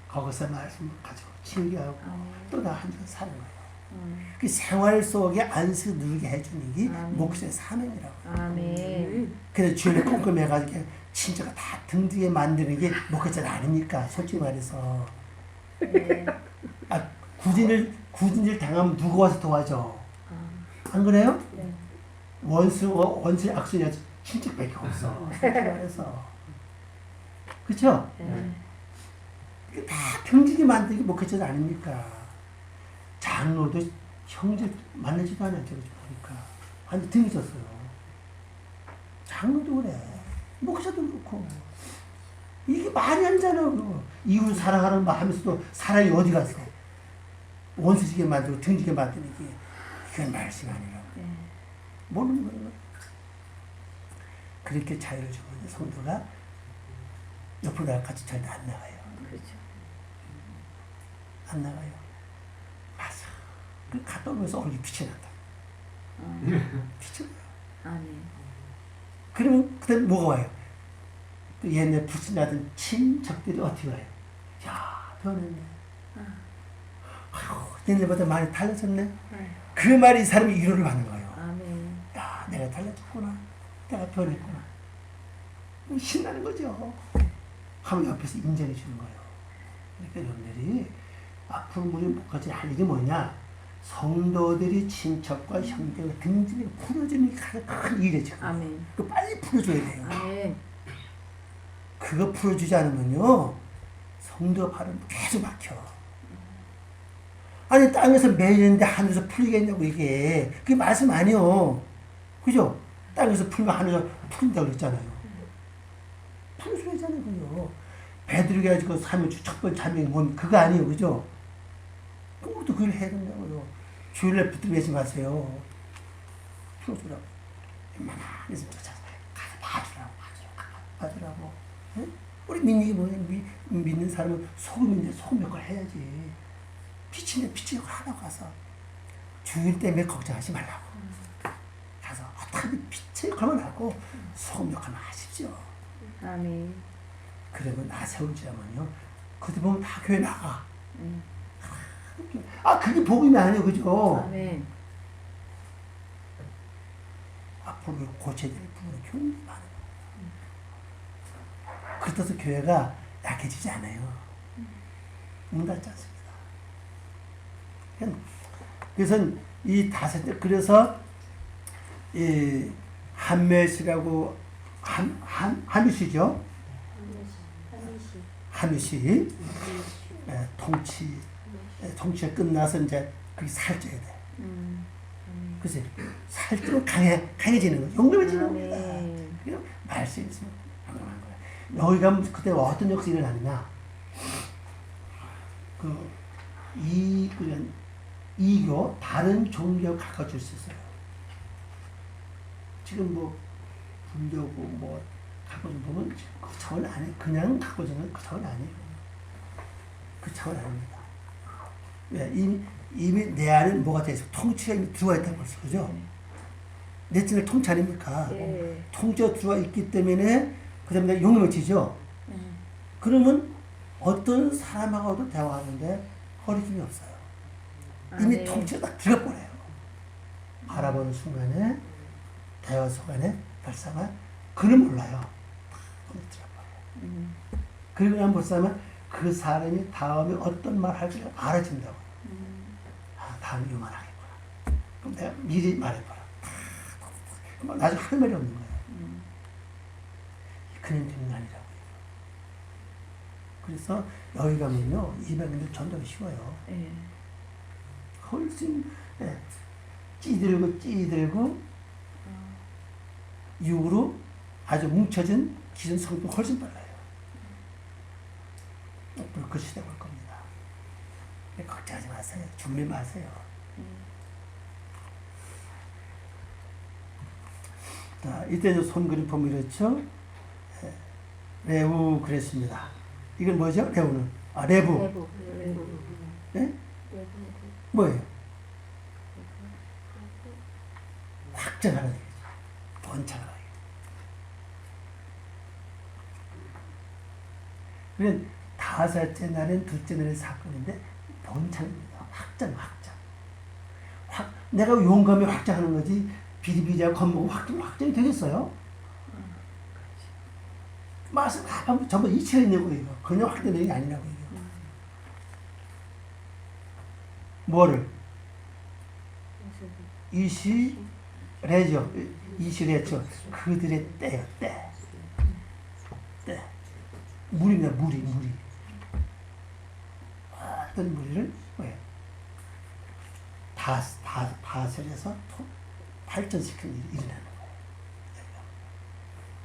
거기서 말씀을 가지고 친교하고 또 나 한 번 사는 거예요. 그 생활 속에 안식 누리게 해주는 게 목사의 사명이라고. 아멘. 그래서 주일에 꼼꼼해가지고 친척가 다 등등에 만드는 게 목회자 아닙니까? 솔직히 말해서. 네. 구진일 당하면 누구 와서 도와줘? 안 그래요? 네. 원수의 악순이야 친척밖에 없어. 솔직히 말해서. 그쵸? 네. 다 평지게 만드는 게 목회자 아닙니까? 장로도 형제 만나지도 않았죠. 그러니까. 완전 등이 졌어요. 장로도 그래. 목사도 그렇고. 이게 말이 안 되잖아. 이웃 사랑하는 말 하면서도 사랑이 어디 갔어? 원수지게 만들고 등지게 만드는 게 그건 말씀 아니라고. 모르는 거예요. 그렇게 자유를 주고 있는 성도가 옆으로 나가 같이 절대 안 나가요. 그렇죠. 안 나가요. 맞아. 그 갔다 오면서 얼굴이 빛이 난다. 빛이 나요. 아멘. 그러면 그다음에 뭐가 와요? 그 옛날 불신하던 친척들이 어떻게 와요? 야, 변했네. 아이고, 옛날보다 많이 달라졌네. 그 말이 이 사람이 위로를 받는 거예요. 아멘. 야, 내가 달라졌구나. 내가 변했구나. 신나는 거죠. 하면 옆에서 인정해 주는 거예요. 그러니까 여러분들이 앞으로 우리 목까지 할 일이 뭐냐? 성도들이 친척과 형제가 등지를 풀어주는 게 가장 큰 일이에요, 지금. 아멘. 그거 빨리 풀어줘야 돼요. 아멘. 그거 풀어주지 않으면요, 성도가 발은 계속 막혀. 아니, 땅에서 매일인데 하늘에서 풀리겠냐고, 이게. 그게 말씀 아니요. 그죠? 땅에서 풀면 하늘에서 풀린다고 그랬잖아요. 풍수잖아요, 그요. 베드로가 가지고 사명주 첫 번째 사명이 뭔 그거 아니에요, 그죠? 그것도 그걸 해야 된다고요. 주일날 붙들매지 마세요. 풍수라고. 얼마나 있으면 쫓아서 가서 봐주라고. 응? 우리 민익이 뭐냐? 믿는 사람은 소금인데 소금 역할 해야지. 빛인데 빛 역할 하라고 가서. 주일 때문에 걱정하지 말라고. 가서 어떻게 빛의 역할만 하고 소금 역할만 하십시오. 아멘. 그러면 나 세울지라면요. 그때 보면 다 교회 나가. 아, 그게 복음이 아니에요, 그죠? 아멘. 앞으로 고쳐야 될 부분은 굉장히 많아요. 그렇다고 교회가 약해지지 않아요. 문 닫지 않습니다. 그래서 이 다섯, 그래서 이 한매시라고 한유시죠. 한유시 통치가 끝나서 이제 그게 살쪄야 돼. 그치? 살찌면 강해지는 거야. 용감해지는 겁니다. 그냥 말씀이 있으면 용감한 거야. 여기 가면 그때 어떤 역사가 일어나느냐. 이교, 다른 종교 가까워질 수 있어요. 지금 뭐, 불교고 뭐, 가까워져 보면 그 차원 아니에요. 그냥 가까워지는 그 차원 아니에요. 그 차원 아닙니다. 왜? 이미 내 안에 뭐가 돼 있어? 통치가 이미 들어와 있다는 거죠. 그죠? 내친을 통치 아닙니까? 예. 통치가 들어와 있기 때문에 그 다음에 용맹해지죠. 그러면 어떤 사람하고도 대화하는데 허리낌이 없어요. 이미 통치가 딱 들어가 버려요. 바라보는 순간에 대화 순간에 발사가 그는 몰라요. 들어버려요. 그리고 나면 벌써면 그 사람이 다음에 어떤 말 할지 알아진다고. 아, 다음에 이 말 하겠구나. 그럼 내가 미리 말해봐라. 나중에 할 말이 없는 거예요. 그냥 되는 게 아니라고요. 그래서 여기 가면요, 200년들 전도가 쉬워요. 예. 훨씬 찌들고 육으로 아주 뭉쳐진 기존 성도 훨씬 빨라요. 앞으로 그 시대가 올 겁니다. 걱정하지 마세요. 준비 마세요. 자, 이때 손그림 보면 이렇죠. 레우 그랬습니다. 이건 뭐죠? 레우는? 아, 레부. 네? 뭐예요? 확정하는 얘기죠. 번창하는 얘기죠. 그러면 다섯째 날은 둘째 날의 사건인데 번창입니다. 확장. 내가 용감히 확장하는 거지 비리비리하고 겁먹고 확정이 되겠어요? 말씀 한번 전부 이치가 있는 거예요. 그냥 확정되는 게 아니라고 이게. 뭐를? 이시레죠. 그들의 때요, 때. 물입니다, 물이. 어떤 무리를 왜? 다스려서 발전시키는 일이 일어나는 거예요.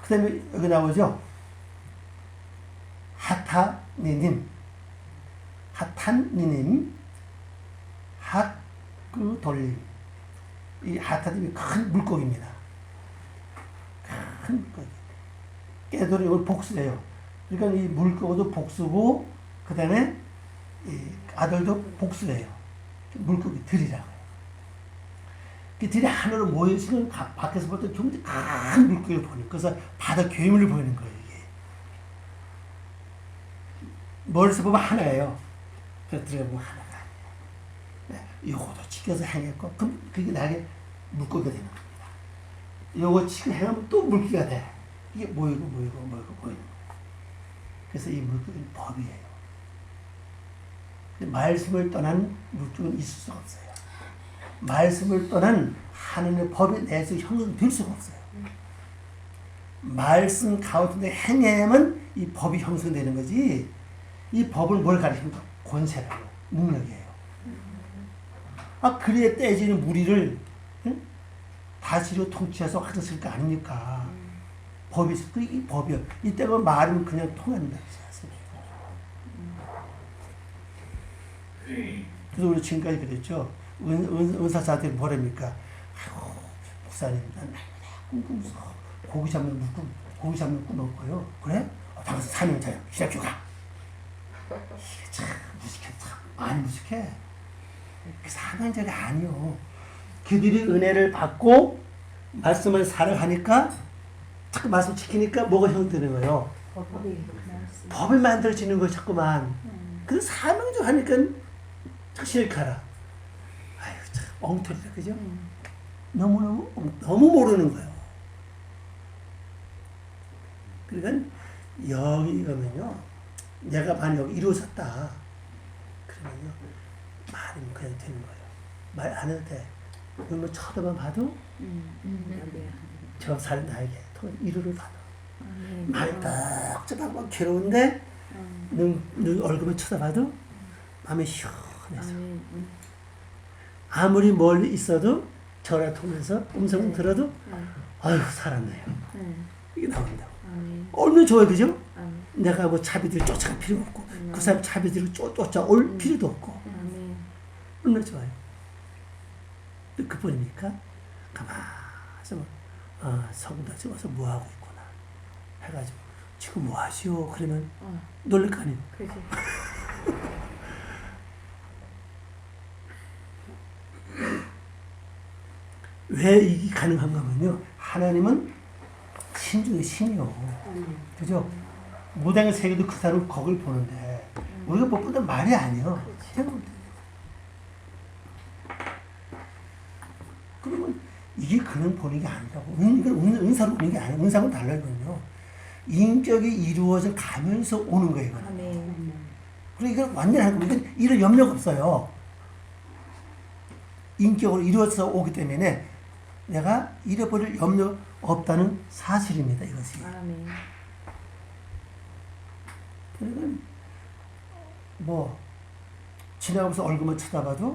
그 다음에 여기 나오죠. 하탄니님, 돌림. 이 하탄님이 큰 물고기입니다. 큰 물고기. 깨돌이 이걸 복수해요. 그러니까 이 물고기도 복수고, 그 다음에 아들도 복수해요. 물고기들이라고 해요. 그 들이 하늘로 모여있으면 밖에서 볼 때 굉장히 큰 물고기를 보는, 그래서 바다 괴물을 보이는 거예요, 이게. 멀리서 보면 하나예요. 그래서 들어보면 하나가 아니에요. 요것도 지켜서 행했고, 그럼 그게 나에게 물고기가 되는 겁니다. 요거 지켜 행하면 또 물고기가 돼. 이게 모이고. 그래서 이 물고기는 법이에요. 말씀을 떠난 물고기는 있을 수가 없어요. 말씀을 떠난 하나님의 법이 내에서 형성될 수가 없어요. 말씀 가운데 행해야만 이 법이 형성되는 거지. 이 법을 뭘 가리킵니까? 권세라고, 능력이에요. 아, 그래야 떼지는 무리를 다스리고 통치해서 확정시킬 거 아닙니까? 법이 있어. 이 법이요. 이때가 말은 그냥 통한다. 그래서 우리 지금까지 그랬죠. 은사자들이 뭐랍니까? 아이고, 목사님, 난 꿈 고기 잡는 꿈 없고요. 그래? 당신 사명자야. 시작해가. 이게 참 무식해. 참 많이 무식해. 그 사명자가 아니요. 그들이 은혜를 받고 말씀을 살아가니까 자꾸 말씀 지키니까 뭐가 형되는 거예요? 법이 만들어지는 거예요. 자꾸만. 그래서 사명자 하니까 실카라. 아유 참 엉터리다 그죠? 너무 모르는 거예요. 그러니까 여기 가면요, 내가 만약 이루어졌다 그러면요 말이면 그냥 되는 거예요. 말 안 해도 돼. 그러면 쳐다만 봐도 저 사람 나에게 이루를 받아. 말이 뻑적하고 괴로운데 눈 얼굴만 쳐다봐도 마음이 시원해서 아무리 멀리 있어도 전화 통해서 음성 들어도 아유 살았네요. 이게 나온다고. 얼마나 좋아요, 그죠? 내가 뭐 자비들 쫓아갈 필요가 없고 그 사람 자비들을 쫓아올 필요도 없고 얼마나 좋아요. 또 그뿐입니까? 가만히 성도지 와서 뭐하고 있구나 해가지고 지금 뭐하시오? 그러면 놀랄 거 아니에요. 그지. 왜 이게 가능한가 하면요, 하나님은 신 중에 신이요. 그죠? 무당의 세계도 그 사람 거길 보는데 우리가 못 보는 말이 아니에요. 그러면 이게 그냥 보는 게 아니라고. 은사로 보는 게 아니에요. 은사는 달라요. 인격이 이루어져 가면서 오는 거예요. 그러니까 이건 완전한 겁니다. 이런 염려가 없어요. 인격으로 이루어져서 오기 때문에 내가 잃어버릴 염려 없다는 사실입니다. 이것이. 그러니까 뭐 지나가면서 얼굴만 쳐다봐도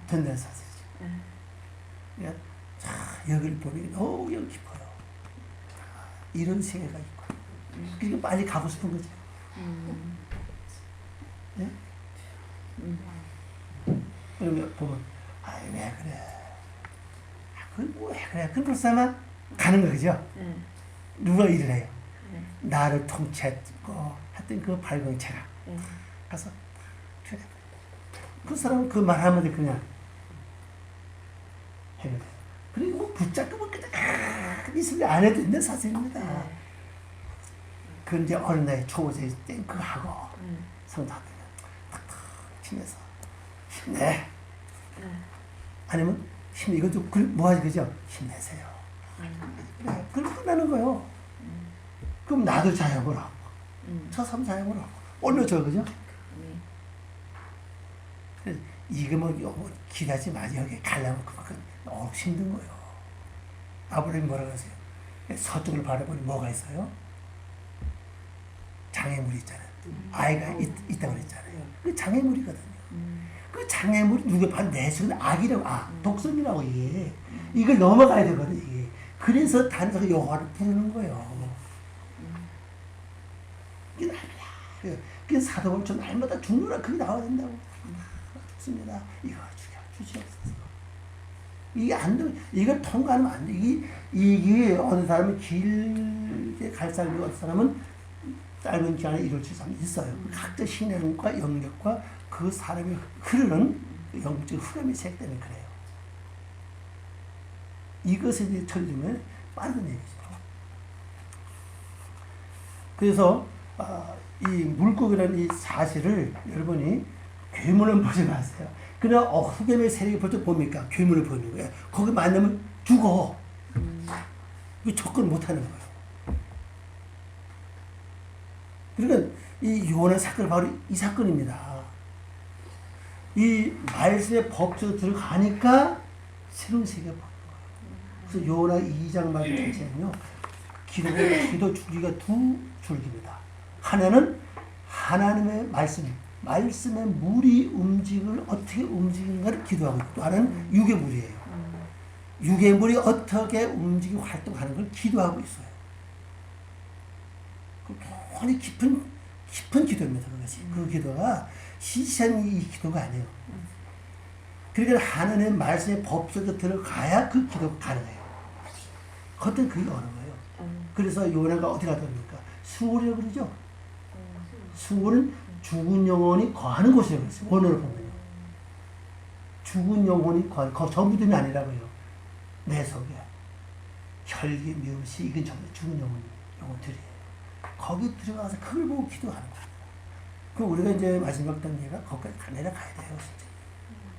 된다는 사실이죠. 그러니까 여기를 보면 너무 여기 깊어요. 이런 세계가 있고. 그러니까 빨리 가고 싶은 거죠. 네? 그러면 보면 왜 그래? 왜 그래? 그럼 불쌍하 가는 거 그죠? 누가 일을 해요? 나를 통치했고 하여튼 그 발광체가 가서 그래. 그 사람은 그 말 한마디 그냥 해요. 그리고 뭐 붙잡고 그냥 있으면 안 해도 있는 사실입니다. 그 이제 어느 날 초보자에 땡크하고 성도한테 탁탁 치면서 힘내. 아니면 이것도 뭐하지 그죠? 힘내세요. 그래, 그럼 끝나는 거예요. 그럼 나도 자영을 하고 저 사람 자영을 하고 얼마나 좋아 그죠? 이거 뭐 기다지 마. 여기 가려면 그만큼 너무 힘든 거예요. 아브라함이 뭐라고 하세요? 서쪽을 바라보니 뭐가 있어요? 장애물이 있잖아요. 아이가 있다고 그랬잖아요. 그 장애물이거든요. 그 장애물이 누가 봐도 내 속에 악이라고, 독성이라고 이게. 이걸 넘어가야 되거든, 이게. 그래서 단서가 여호와를 부르는 거예요. 이게 날마다. 그 사도벌처럼 날마다 죽느라 그게 나와야 된다고. 죽습니다. 이거 주시옵소서. 이게 안 돼. 이걸 통과하면 안 돼. 이게 어느 사람은 길게 갈 사람이 어느 사람은 짧은 기간에 이룰 수 있어요. 각자 신앙과 영역과 그 사람이 흐르는 영적 흐름이 색 때문에 그래요. 이것에 대해 처리되면 빠른 얘기죠. 그래서 이 물고기라는 이 사실을 여러분이 괴물은 보지 마세요. 그러나 흑염의 세력이 볼 때 뭡니까? 괴물을 보는 거예요. 거기 만나면 죽어. 이 접근 못하는 거예요. 그러니까 이 요나 사건은 바로 이 사건입니다. 이 말씀의 법칙으로 들어가니까 새로운 세계가 보는 거예요. 그래서 요나 2장 말씀 자체는요, 기도 줄기가 두 줄기입니다. 하나는 하나님의 말씀의 물이 어떻게 움직이는가를 기도하고 있고, 또 하나는 육의 물이에요. 육의 물이 어떻게 움직이고 활동하는 걸 기도하고 있어요. 그 굉장히 깊은 기도입니다. 그것이. 그 기도가 시시한 이 기도가 아니에요. 그러니까 하나님의 말씀의 법 속에 들어가야 그 기도가 가능해요. 그것도 그게 어려워요. 그래서 요나가 어디 가더니까 수월이라고 그러죠. 수월은 죽은 영혼이 거하는 곳이라고 그랬어요. 원어로 보면요. 죽은 영혼이 거하는, 저 믿음이 아니라고요. 내 속에. 혈기, 미움시, 이건 전부 죽은 영혼들이에요. 거기 들어가서 그걸 보고 기도하는 거예요. 그럼 우리가 이제 마지막 단계가 거기까지 내려가야 돼요. 진짜.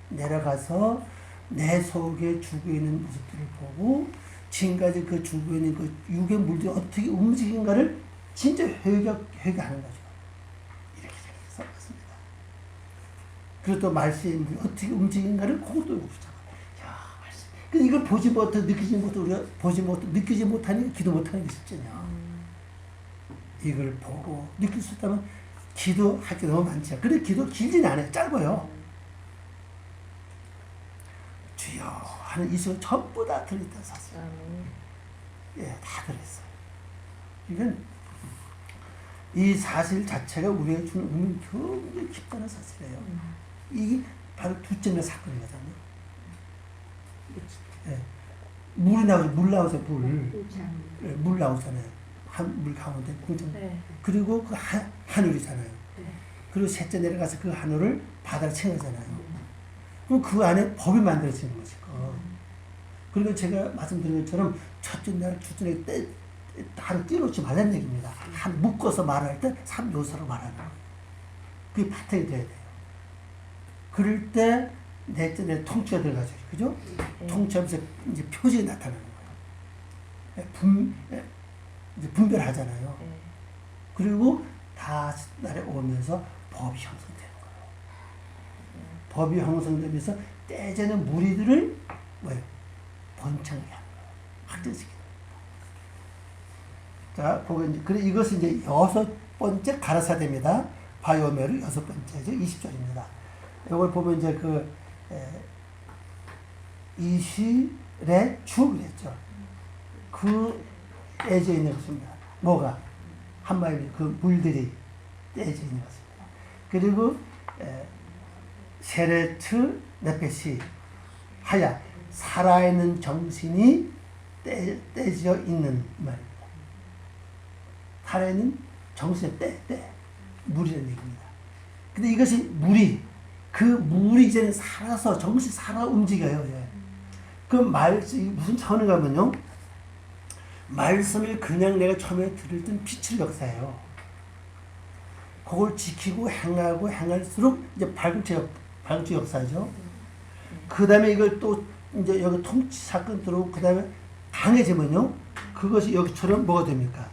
내려가서 내 속에 죽어있는 모습들을 보고 지금까지 그 죽어있는 그 육의 물들이 어떻게 움직인가를 진짜 회개하는 거죠. 이렇게 써봤습니다. 그리고 또 말씀의 물이 어떻게 움직인가를 그것도 보자고. 야, 말씀. 근데 이걸 보지 못해 느끼지 못해 우리가 보지 못해 느끼지 못하니까 기도 못하는 게 쉽잖아요. 이걸 보고 느낄 수 있다면 기도할 게 너무 많죠. 근데 기도 길지는 않아요. 짧아요. 주여 하는 이 소리 전부 다 들었다 사실. 예, 다 들었어요. 이건 이 사실 자체가 우리에게 주는 의미는 굉장히 깊다는 사실이에요. 이게 바로 두째 사건이거든요. 예, 물 나오죠, 예, 물 나오잖아요. 물 가운데 공정. 네. 그리고 그 하늘이잖아요. 그리고 셋째 내려가서 그 하늘을 바다로 채우잖아요. 그럼 그 안에 법이 만들어지는 거죠. 그리고 제가 말씀드린 것처럼 첫째 날, 둘째 날 하루 띄놓지 말라는 얘기입니다. 한 묶어서 말할 때 3요소로 말하는 거예요. 그게 바탕이 돼야 돼요. 그럴 때 넷째 날 통치가 들어가죠. 그죠? 통치하면서 이제 표정이 나타나는 거예요. 이제 분별하잖아요. 그리고 다시 날에 오면서 법이 형성되는 거예요. 법이 형성되면서 떼지는 무리들을 뭐예요? 번창하게 하는 거예요. 확대시키는 거예요. 자, 그거 이제, 그래, 이것은 이제 6번째 가라사대입니다. 바이오메르 6번째죠. 20절입니다. 이걸 보면 이제 이실의 주 그랬죠. 그 떼져 있는 것입니다. 뭐가? 한마디로 그 물들이 떼져 있는 것입니다. 그리고 세레트 네페시 하야 살아있는 정신이 떼져 있는 말입니다. 살아있는 정신의 물이라는 얘기입니다. 근데 이것이 그 물이 이제는 살아서 정신이 살아 움직여요. 예. 그 무슨 차원인가 하면요. 말씀을 그냥 내가 처음에 들을 땐 빛을 역사해요. 그걸 지키고 행할수록 이제 발굴체 역사죠. 그 다음에 이걸 또 이제 여기 통치 사건 들어오고 그 다음에 강해지면요. 그것이 여기처럼 뭐가 됩니까?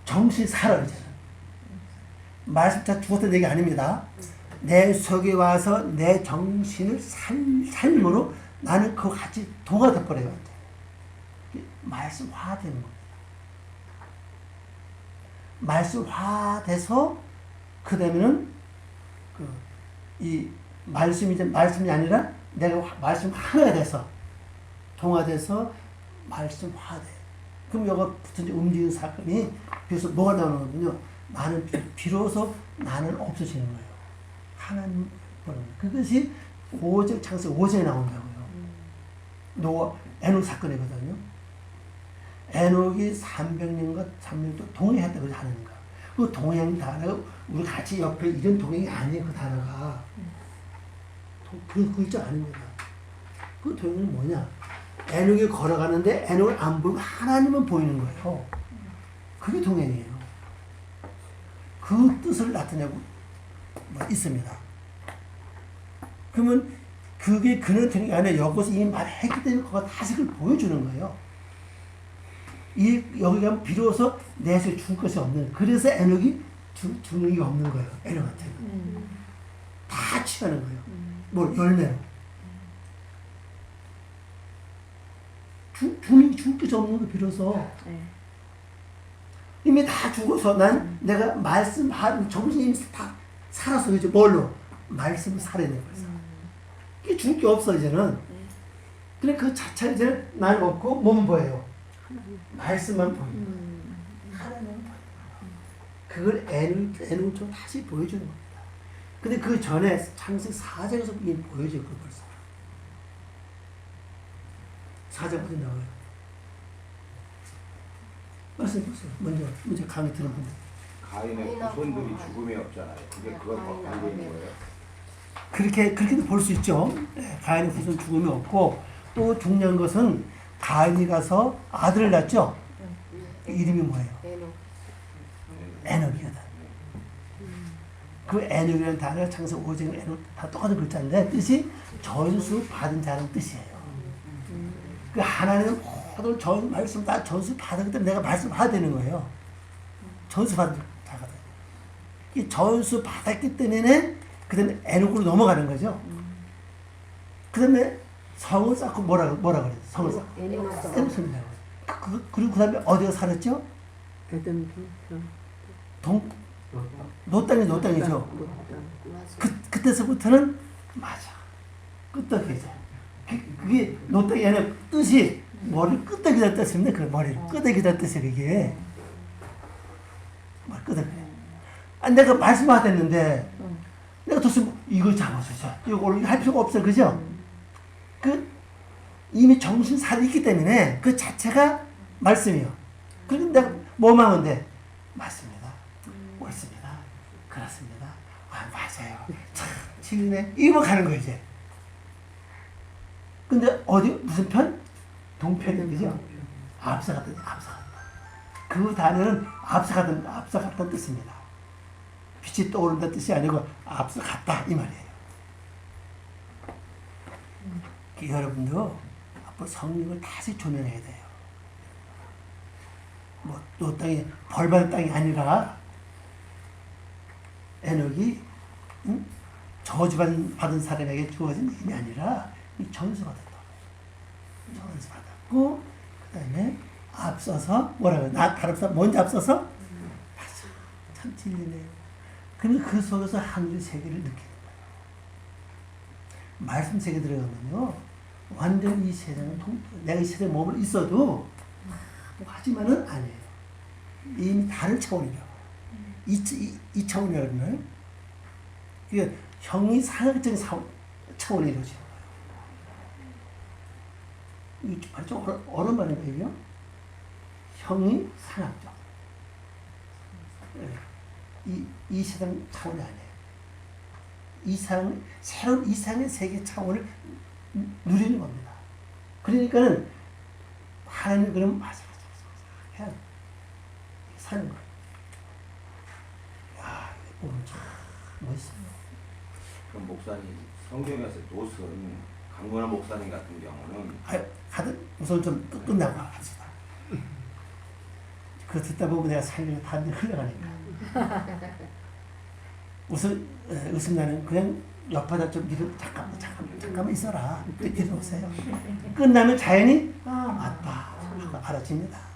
정신이 살아있잖아요. 말씀 다 죽었다는 얘기 아닙니다. 내 속에 와서 내 정신을 삶으로 나는 그거 같이 동화돼 버려요. 말씀화되는 겁니다. 말씀화돼서 그 다음에는 이 말씀이 아니라 내가 말씀 하나가 돼서 동화돼서 말씀화돼. 그럼 여기부터 이제 움직이는 사건이 그래서 뭐가 나오는군요. 비로소 나는 없어지는 거예요. 하나님 보는 그것이 창세기 5장에 나온다고요. 에녹 사건이거든요. 에녹이 300년과 300년 동행했다고 하는가. 그 동행 단어가 우리 같이 옆에 이런 동행이 아니에요. 그 단어가. 그 글자 아닙니다. 그 동행은 뭐냐. 에녹이 걸어가는데 에녹을 안 보이고 하나님은 보이는 거예요. 그게 동행이에요. 그 뜻을 나타내고 있습니다. 그러면 그게 그런 동행이 아니라 여기서 이미 말했기 때문에 그거 다시 그걸 보여주는 거예요. 여기 가면 비로소 내 속에 죽을 것이 없는, 그래서 에녹이 죽는 게 없는 거예요. 에녹한테는. 다 취하는 거예요. 뭘 열매로. 죽을 것이 없는 거 비로소. 이미 다 죽어서 내가 말씀하는 정신이 다 살아서 이제 뭘로? 말씀을 살아내는 거예요. 이게 죽을 게 없어 이제는. 그래 그 자체가 이제 날 없고 몸은 뭐예요? 말씀만 보이는 하나님은 보이는 그걸 N을 좀 다시 보여주는 겁니다. 근데 그 전에 창세기 4장에서 이미 보여줘요. 그 벌써 4장부터 나와요. 말씀 보세요. 먼저 강의 들은 분들. 가인의 후손들이 죽음이 없잖아요. 그게 그걸 바꾸고 있는 거예요. 그렇게도 볼 수 있죠. 네, 가인의 후손 죽음이 없고 또 중요한 것은 가인이 가서 아들을 낳죠. 이름이 뭐예요? 에녹이거든. 그 에녹이라는 단어가 창세기 5장 에녹 다 똑같은 글자인데 뜻이 전수 받은 자는 뜻이에요. 그 하나님은 모든 전 말씀 다 전수 받았기 때문에 내가 말씀하야 되는 거예요. 전수 받은 자거든. 이 전수 받았기 때문에 그다음에 에녹으로 넘어가는 거죠. 그다음에 성을 쌓고 뭐라 그래? 성을 쌓고 에녹성이라고. 그리고 그다음에 어디가 살았죠? 노 땅이죠. 그때서부터는 맞아. 끄떡이죠. 그게 노 땅이 아니라 뜻이 머리를 끄떡이다 뜻입니다. 그 머리를 끄떡이다 뜻이 그게. 뭐 끄떡이. 아 내가 말씀하셨는데 내가 도대체 이걸 잡아주자. 이걸 할 필요가 없어, 그죠? 이미 정신 살이 있기 때문에 그 자체가 말씀이요. 그리고 내가 뭐만 한데 맞습니다. 옳습니다. 그렇습니다. 아, 맞아요. 참, 진리네. 이거 가는 거예요, 이제. 근데 어디, 무슨 편? 동편이, 그죠? 앞서갔다. 그 단어는 앞서갔다는 뜻입니다. 빛이 떠오른다는 뜻이 아니고 앞서갔다, 이 말이에요. 여러분도 앞으로 성령을 다시 조명해야 돼요. 또 땅이 벌받은 땅이 아니라 에녹이 저주받은 사람에게 주어진 일이 아니라 전수받았다. 전수받았고 그 다음에 앞서서 뭐라고 다릅서 먼저 앞서서 맞아. 참 진리네요. 그러니까 그 속에서 하늘의 세계를 느끼는 거예요. 말씀 세계 들어가면요 완전 이 세상은 내가 이 세상에 머물러 있어도 하지만은 아니에요. 이미 다른 차원이라고. 이 차원이라고 그러나요? 이게 형이 상학적인 차원이 이루어지는 거예요. 이게 좀 어려운 말인데요. 형이 상학적. 이 세상 차원이 아니에요. 새로운 이상의 세계 차원을 누리는 겁니다. 그러니까는 하나님 그럼 맞아. 그냥 사는 거예요. 야, 오늘 참 멋있어요. 그럼 목사님, 성경에서 롯은 강문화 목사님 같은 경우는 하든 우선 좀 끝나고 합시다. 그거 듣다 보면 내가 삶이 다른 데 흘러가니까. 우선 나는 그냥 옆에다 좀 잠깐만 있어라. 이렇게 오세요. 끝나면 자연히 맞다 알아집니다.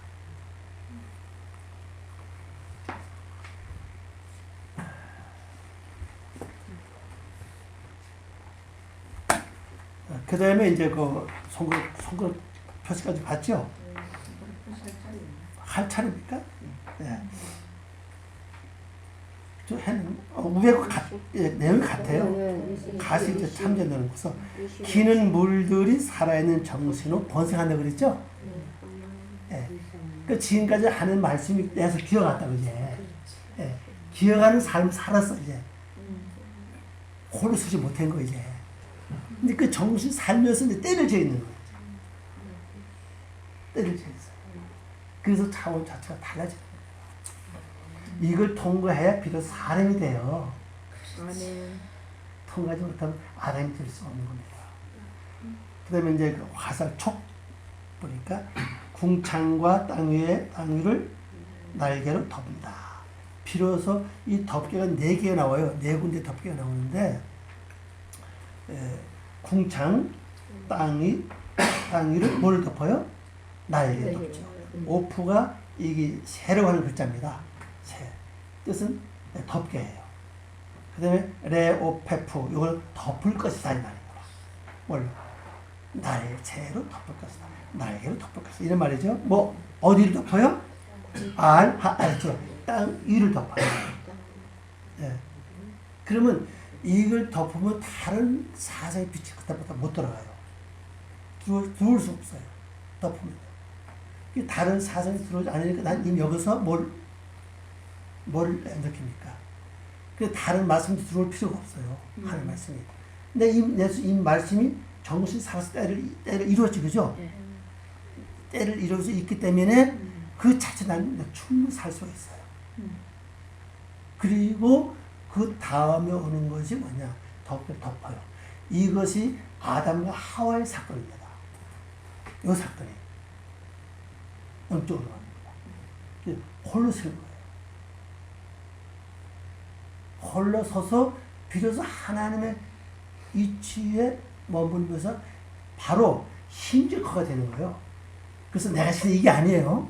그 다음에 이제 그 선거 표시까지 봤죠? 할 차례입니까? 네. 저 해는 내용이 같아요. 가시 이제 참전하는 거서 기는 물들이 살아있는 정신으로 번성한다 그랬죠? 예. 그 지금까지 하는 말씀이 내서 기어갔다고 이제. 예. 기어가는 삶 살았어 이제. 홀로 서지 못한 거 이제. 근데 그 정신 살면서 이제 때를 져 있는 거예요. 때를 져 있어. 그래서 차원 자체가 달라지는 거예요. 이걸 통과해야 비로소 사람이 돼요. 아멘. 통과하지 못하면 아담이 될 수 없는 겁니다. 그 다음에 이제 그 화살촉 보니까 궁창과 땅 위를 날개로 덮는다. 비로소 이 덮개가 4개가 나와요. 4군데 덮개가 나오는데 궁창, 땅 위를 뭘 덮어요? 날개 덮죠. 오프가 이게 새로 하는 글자입니다. 새. 뜻은 덮개예요. 그 다음에 레오페프 이걸 덮을 것이다 이 말입니다. 뭘? 날개로 덮을 것이다. 날개로 덮을 것이다. 이런 말이죠. 뭐 어디를 덮어요? 땅 위를 덮어요. 예. 그러면 이걸 덮으면 다른 사상의 빛이 그때보다 못 들어가요. 들어올 수 없어요. 덮으면. 다른 사상이 들어오지 않으니까 난 이미 여기서 뭘 느낍니까? 그 다른 말씀도 들어올 필요가 없어요. 하는 말씀이. 근데 이 말씀이 정신 살아서 때를 이루었지, 그죠? 때를 이루어서 있기 때문에 그 자체 난 충분히 살 수가 있어요. 그리고 그 다음에 오는 것이 뭐냐? 덮어요. 이것이 아담과 하와의 사건입니다. 이 사건이. 영적으로 갑니다. 홀로 서는 거예요. 홀로 서서 비로소 하나님의 이치에 머물면서 바로 힘줄커가 되는 거예요. 그래서 내가 신은 이게 아니에요.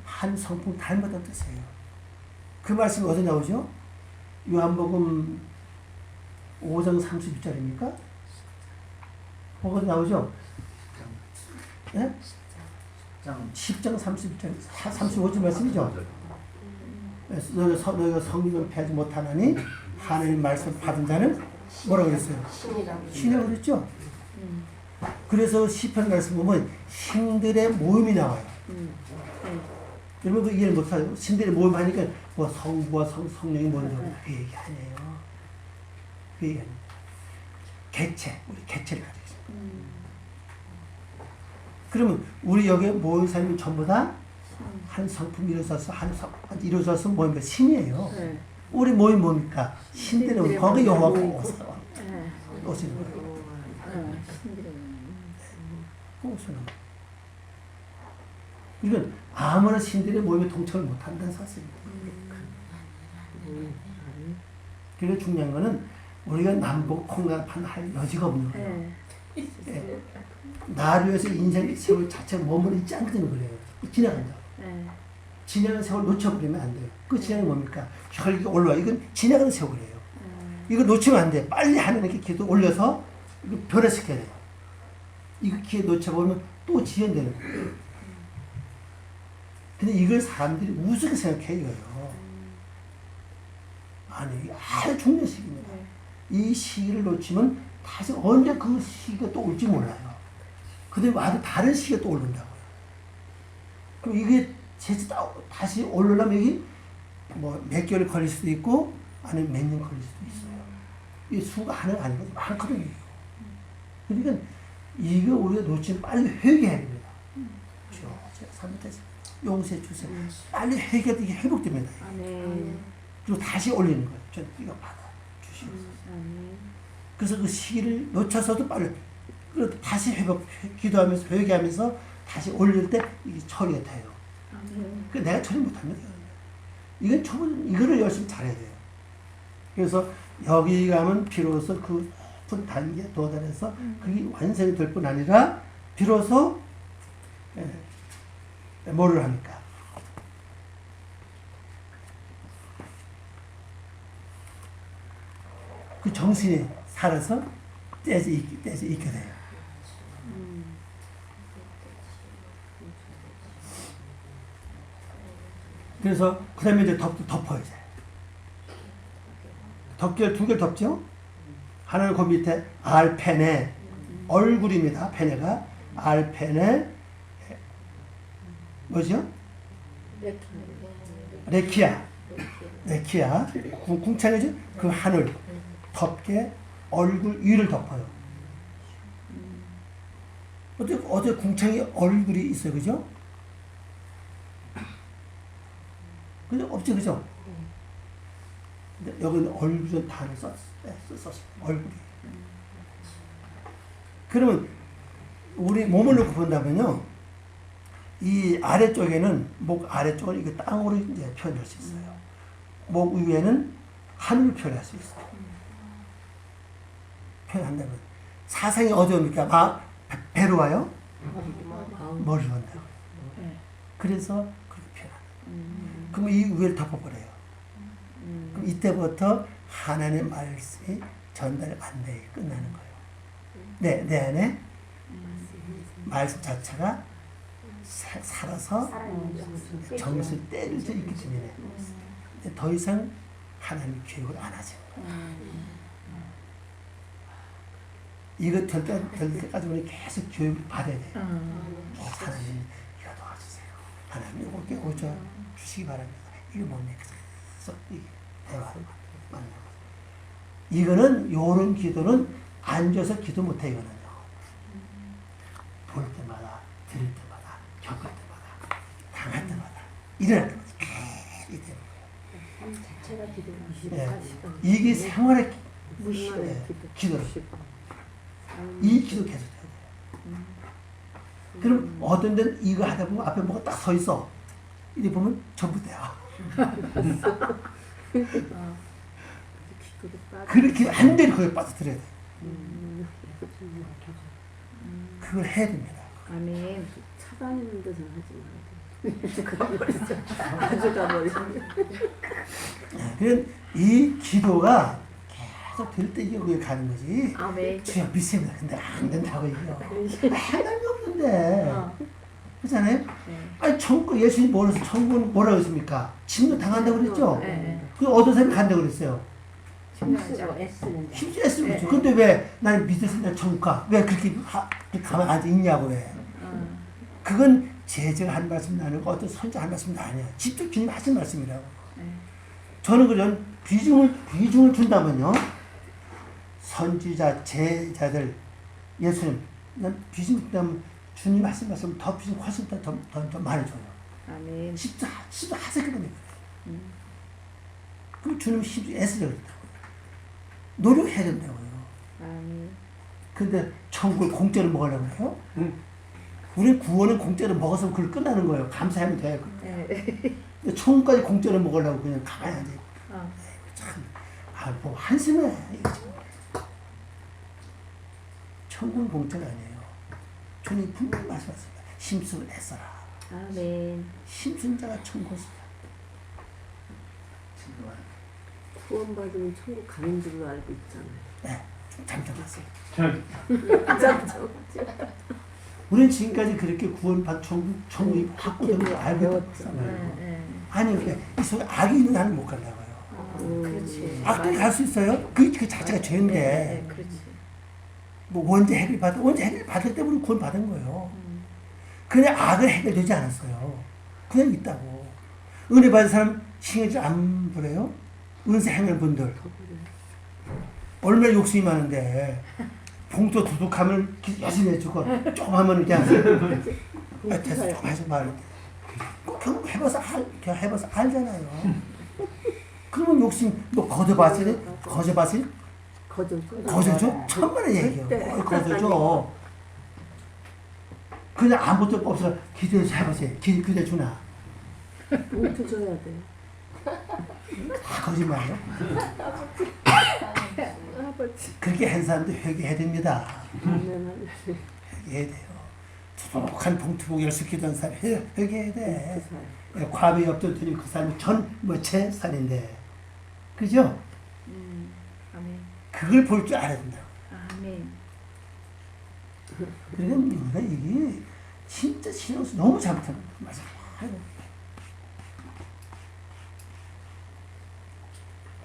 한 성품 닮았다는 뜻이에요. 그 말씀이 어디 나오죠? 요한복음 5장 32절입니까? 어디 나오죠? 네? 10장 32절, 35절 말씀이죠? 너희가 성령을 패하지 못하나니 하나님 말씀을 받은 자는 뭐라고 그랬어요? 신이라고 그랬죠? 그래서 시편 말씀 보면 신들의 모임이 나와요. 여러분 그 이해를 못하죠? 신들의 모임 하니까 뭐 성부와 성령이 뭔지 그 얘기 아니에요. 그 얘기 아니에요. 개체, 우리 개체를 가지고 있습니다. 그러면 우리 여기에 모인 사람이 전부 다 한 성품 이루어져서 모임이 신이에요. 우리 모임 뭡니까? 신들의 거기 여호와가 오시는 거예요. 오시는 거예요. 이건 아무나 신들의 모임에 동참을 못한다는 사실입니다. 그래서 중요한 거는 우리가 남북 통합할 여지가 없는 거예요. 예. 나를 위해서 인생의 세월 자체가 머물러 있지 않거든요. 그래요. 지나간다. 지나간 세월 놓쳐버리면 안 돼요. 그 지나간 뭡니까? 혈기 올라와. 이건 지나가는 세월이에요. 이거 놓치면 안 돼. 빨리 하나님께 기도 올려서 이거 변화시켜야 돼요. 이거 기회 놓쳐버리면 또 지연되는 거예요. 근데 이걸 사람들이 우습게 생각해요. 이거요. 아니, 이게 아주 중요한 시기입니다. 이 시기를 놓치면 다시 언제 그 시기가 또 올지 몰라요. 근데 아주 다른 시기가 또 오른다고요. 그럼 이게 다시 오르려면 이게 뭐 몇 개월 걸릴 수도 있고 아니면 몇 년 걸릴 수도 있어요. 이 수가 하나가 아니거든요. 많거든요. 그러니까 이거 우리가 놓치면 빨리 회개해야 됩니다. 그렇죠. 제가 잘못했어요. 용서해 주세요. 빨리 회개해도 이게 회복됩니다. 그리고 다시 올리는 거예요. 전 이거 받아 주시옵소서. 그래서 그 시기를 놓쳐서도 빨리 다시 기도하면서 회개하면서 다시 올릴 때 이게 처리가 돼요. 그 내가 처리 못합니다. 이거를 열심히 잘해야 돼요. 그래서 여기 가면 비로소 그 높은 단계에 도달해서 그게 완성이 될 뿐 아니라 비로소 뭐를 합니까? 그 정신이 살아서 떼져 있게 돼요. 그래서 그 다음에 이제 덮어요. 이제. 덮개를 두 개를 덮죠. 하나는 그 밑에 알페네 얼굴입니다. 페네가 알페네 뭐죠? 레키아 궁창이죠. 그 하늘 덮개 얼굴 위를 덮어요. 어제 궁창이 얼굴이 있어요, 그죠? 그죠? 없지, 그죠? 근데 여기는 얼굴은 단을 썼어요. 얼굴이. 그러면 우리 몸을 놓고 본다면요, 이 아래쪽에는 목 아래쪽을 이게 땅으로 이제 표현할 수 있어요. 목 위에는 하늘을 표현할 수 있어요. 표현한다면 사상이 어디 옵니까? 배로 와요? 머리로 온다고. 그래서 그렇게 표현합니다. 그럼 이 위를 덮어버려요. 그럼 이때부터 하나님의 말씀이 전달 안 돼 끝나는 거예요. 내 안에 말씀 자체가 살아서 정신 때를 져 있기 때문에 더 이상 하나님 교육을 안 하죠. 이거 될 때까지 우리 계속 교육을 받아야 돼요. 하나님 이거 도와주세요. 하나님 이거 깨워줘 주시기 바랍니다. 이거 뭡니까? 계속 대화를 만나고. 이거는 요런 기도는 앉아서 기도 못해. 이거는요. 볼 때마다 들을 때마다 겪을 때마다 당할 때마다 일어날 때마다 계속 되는 거예요. 네. 이게 생활의 기도로 이 기도 계속 해야 돼요. 그럼 어떤 데는 이거 하다 보면 앞에 뭐가 딱 서 있어. 이리 보면 전부 돼요. 그렇게 완전히 거기에 빠져들어야 돼. 그걸 해야 됩니다. 아멘. 차다니는 데서는 하지 말아야 돼. 가져가버리면. 그럼 이 기도가 계속 될 때 이게 거기 가는 거지. 아멘. 주여 믿습니다. 근데 안 된다고 이겨. 하나님이 없는데. 그렇잖아요? 네. 아니 천국 예수님 뭐라서 천국은 뭐라고 했습니까? 진노 당한다고 그랬죠? 네. 그 어떤 사람이 간다고 그랬어요? 힘쓰고 애쓰는 힘쓰 애쓰고 있죠. 근데 왜 나는 믿었으니까 천국 가? 왜 그렇게 가만 앉아 있냐고 왜? 그건 제자가 한 말씀도 아니고 어떤 선자 한 말씀도 아니야. 직접 주님 하신 말씀이라고. 저는 그런 비중을 준다면요. 선지자, 제자들, 예수님, 난 비중 준다면 주님 하신 말씀 더 비중 훨씬 더 많이 줘요. 아멘. 십자 하세요. 그럼 주님 힘 애쓰려 그랬다고요. 노력해야 된다고요. 아멘. 근데 천국을 공짜로 먹으려고 해요? 우리 구원은 공짜로 먹어서 그걸 끝나는 거예요. 감사하면 돼요. 네. 근데 천국까지 공짜로 먹으려고 그냥 가만히 앉아있고. 참, 뭐 한심해. 천국은 공짜가 아니에요. 주님 분명히 말씀하셨습니다. 힘쓰고 애써라. 아멘. 힘쓴 자가 천국을 구원받으면 천국 가는 줄로 알고 있잖아요. 네, 좀 잠잠하세요. 잠잠. 우리는 지금까지 그렇게 구원받 천국이 확고된 걸 알고 있잖아요. 아니, 그러니까 이 속에 악이 있는 한은 못 간다고요. 그렇지. 악도 갈 수 있어요. 그 자체가 죄인데. 네, 그렇지. 뭐 원죄 해결 받을 때문에 구원 받은 거예요. 그냥 악을 해결되지 않았어요. 그냥 있다고. 은혜 받은 사람 신경질 안 부려요? 은세 행할 분들 얼마나 욕심이 많은데 봉투 두둑하면 열심히 해주고 조금 하면 그냥 됐어 조금 해서 말인데 꼭 결국 해봐서 알잖아요. 그러면 욕심 뭐 거저밭이 거저죠? 천만의 얘기예요. 거저죠. 그냥 아무것도 없어 기도해서 해보세요. 기도해 주나? 봉투 줘야 돼. 다 거짓말이에요. 그렇게 한 사람도 회개해야 됩니다. 회개해야 돼요. 수북한 봉투복 열수 기도한 사람 회개해야 돼. 과부에 엎드렸더니 그 사람이 재산인데. 그죠? 아멘. 그걸 볼 줄 알아야 된다. 아멘. 그러니까 이게 진짜 신앙수 너무 잘못한 거예요. 맞아요.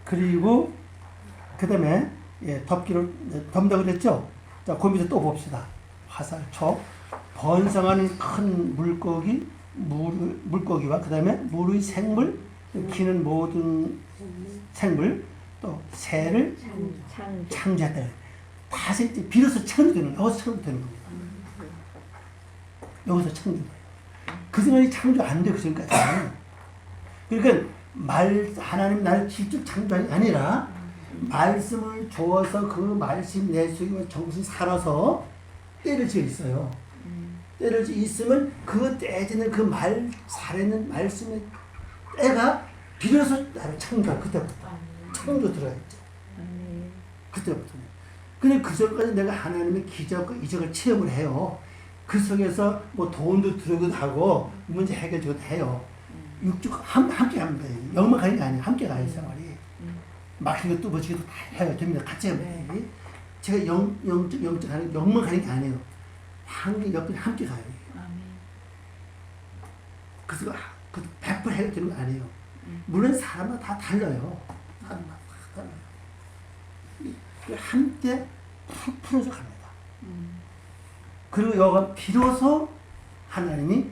그리고 그 다음에 덮는다고 그랬죠? 자, 그 밑에 또 봅시다. 화살촉, 번성하는 큰 물고기와 그 다음에 물의 생물, 기는 모든 생물, 또 새를 창조했다. 다시 비로소 창조되는, 여기서 창조되는 겁니다. 여기서 창조돼요. 그 생각이 창조 안 돼요, 그 전까지는. 그러니까 하나님 나를 직접 창조한 게 아니라 말씀을 주어서 그 말씀 내 속에 정신 살아서 때를 지어 있어요. 때를 지어 있으면 그 떼지는 그 살아있는 말씀의 때가 비로소 나를 창조한 그때부터 창조 들어야죠. 그때부터는. 근데 그 전까지 내가 하나님의 기적과 이적을 체험을 해요. 그 속에서 뭐 돈도 들어오기도 하고 문제 해결도 해요. 육적 함께 합니다. 영만 가는 게 아니에요. 함께 가요, 생활이. 막히고 뚜벅이도 다 해야 됩니다. 같이 해야 돼요. 제가 영적 하는 영만 가는 게 아니에요. 환경 여건이 함께 가요. 아멘. 그래서 100% 해결되는 거 아니에요. 물론 사람마다 다 달라요. 사람마다 다 달라요. 함께 풀어져 갑니다. 그리고 여가 비로소 하나님이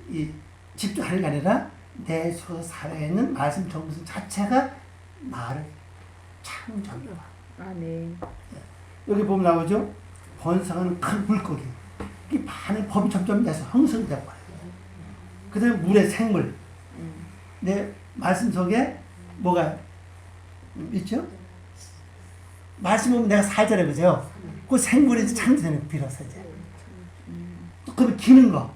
이 집중하는 게 아니라 내 속에 살아있는 말씀 정신 자체가 나를 창조합니다. 아멘. 여기 보면 나오죠. 번성은 큰 물고기. 이 많은 법이 점점 돼서 형성되고 와요. 그 다음에 물의 생물. 내 말씀 속에 뭐가 있죠? 말씀 보면 내가 살잖아요. 그죠? 그 생물이 창조되는 비로소 이제. 또 그다음에 기는 거.